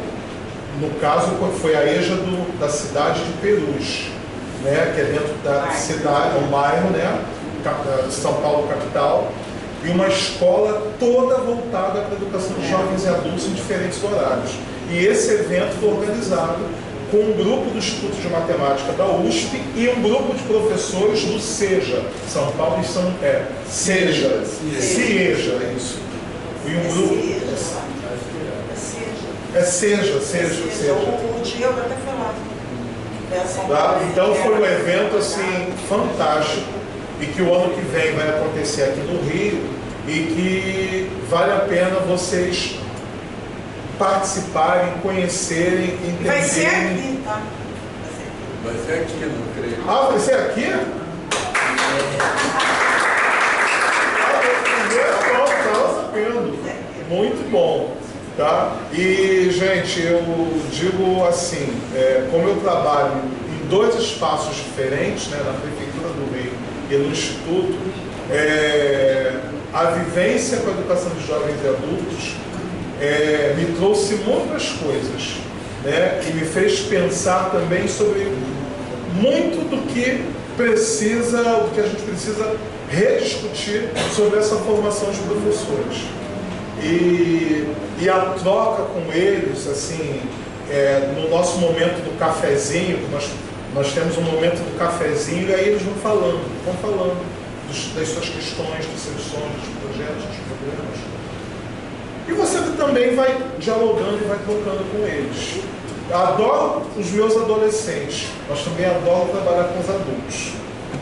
No caso, foi a EJA da cidade de Perus, né, que é dentro da cidade, um bairro, né, de São Paulo capital, e uma escola toda voltada para a educação de jovens e adultos em diferentes horários. E esse evento foi organizado com um grupo do Instituto de Matemática da USP e um grupo de professores do CIEJA, São Paulo e CIEJA, é isso. E um grupo... CIEJA. O Diego até foi lá. Então foi um evento assim fantástico e que o ano que vem vai acontecer aqui no Rio e que vale a pena vocês participarem, conhecerem, entenderem. Vai ser aqui, tá? Vai ser aqui, não creio. Ah, vai ser aqui? Muito bom, tá? E, gente, eu digo assim, como eu trabalho em 2 espaços diferentes, né, na Prefeitura do Rio e no Instituto, a vivência com a educação de jovens e adultos me trouxe muitas coisas, né, e me fez pensar também sobre muito do que a gente precisa rediscutir sobre essa formação de professores. E a troca com eles, assim, no nosso momento do cafezinho, nós temos um momento do cafezinho e aí eles vão falando das suas questões, dos seus sonhos, dos projetos, dos problemas. E você também vai dialogando e vai trocando com eles. Eu adoro os meus adolescentes, mas também adoro trabalhar com os adultos,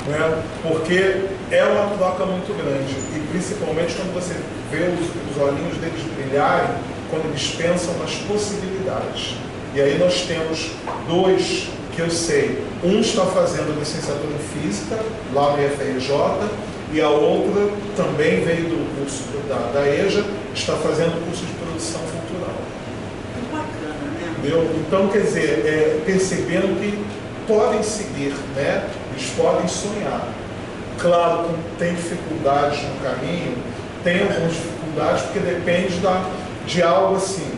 né? Porque é uma troca muito grande e principalmente quando você vê os olhinhos deles brilharem, quando eles pensam nas possibilidades. E aí nós temos 2 que eu sei, um está fazendo licenciatura em Física lá no IFRJ e a outra também veio do curso da EJA, está fazendo curso de produção cultural. Muito bacana, né? Entendeu? Então, quer dizer, percebendo que podem seguir, né? Eles podem sonhar. Claro que tem dificuldades no caminho, tem algumas dificuldades, porque depende de algo assim,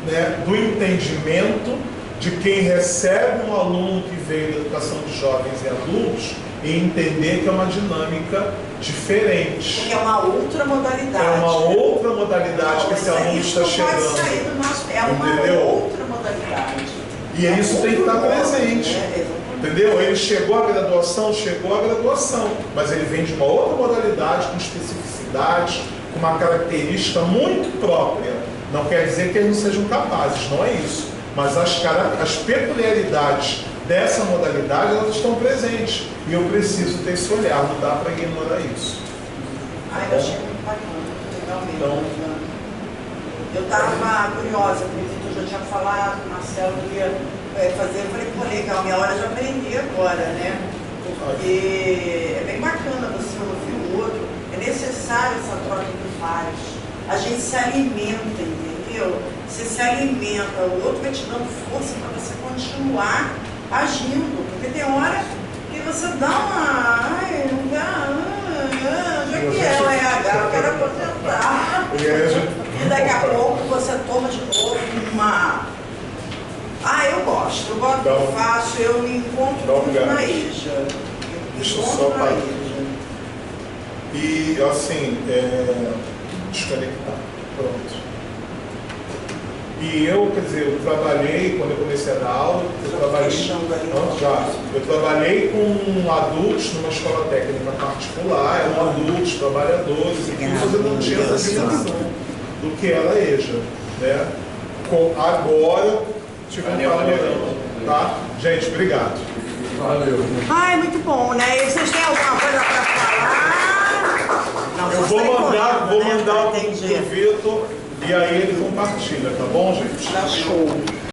né? Do entendimento de quem recebe um aluno que veio da educação de jovens e adultos e entender que é uma dinâmica diferente. Porque é uma outra modalidade. É uma outra modalidade que esse aluno está chegando. Pode sair do nosso... É uma outra modalidade. E isso tem que estar presente. Entendeu? Ele chegou à graduação, mas ele vem de uma outra modalidade, com especificidades, com uma característica muito própria. Não quer dizer que eles não sejam capazes, não é isso. Mas as peculiaridades dessa modalidade, elas estão presentes. E eu preciso ter esse olhar, não dá para ignorar isso. Eu achei muito bacana, legal mesmo. Eu estava curiosa, porque o Vitor já tinha falado, o Marcelo ia fazer, eu falei, pô, legal, minha hora de aprender agora, né? Porque é bem bacana você ouvir o outro, é necessário essa troca de pares. A gente se alimenta, entendeu? Você se alimenta, o outro vai te dando força para você continuar agindo, porque tem hora que você dá uma... já que é o RH, eu quero aposentar. E daqui a pouco você toma de novo uma... eu gosto do que eu faço, eu me encontro muito na EJA. Deixa eu só parar. E assim, desconectar. Pronto. E eu, quer dizer, eu trabalhei, quando eu comecei a dar aula, eu trabalhei com adultos numa escola técnica particular, eram adultos, trabalhadores, e que eu não tinha essa dimensão do que era a EJA, né? Agora, tive um panorama, tá? Gente, obrigado. Valeu. Muito bom, né? E vocês têm alguma coisa para falar? Não, eu vou mandar o Vitor e aí ele compartilha, tá bom, gente? Tá show.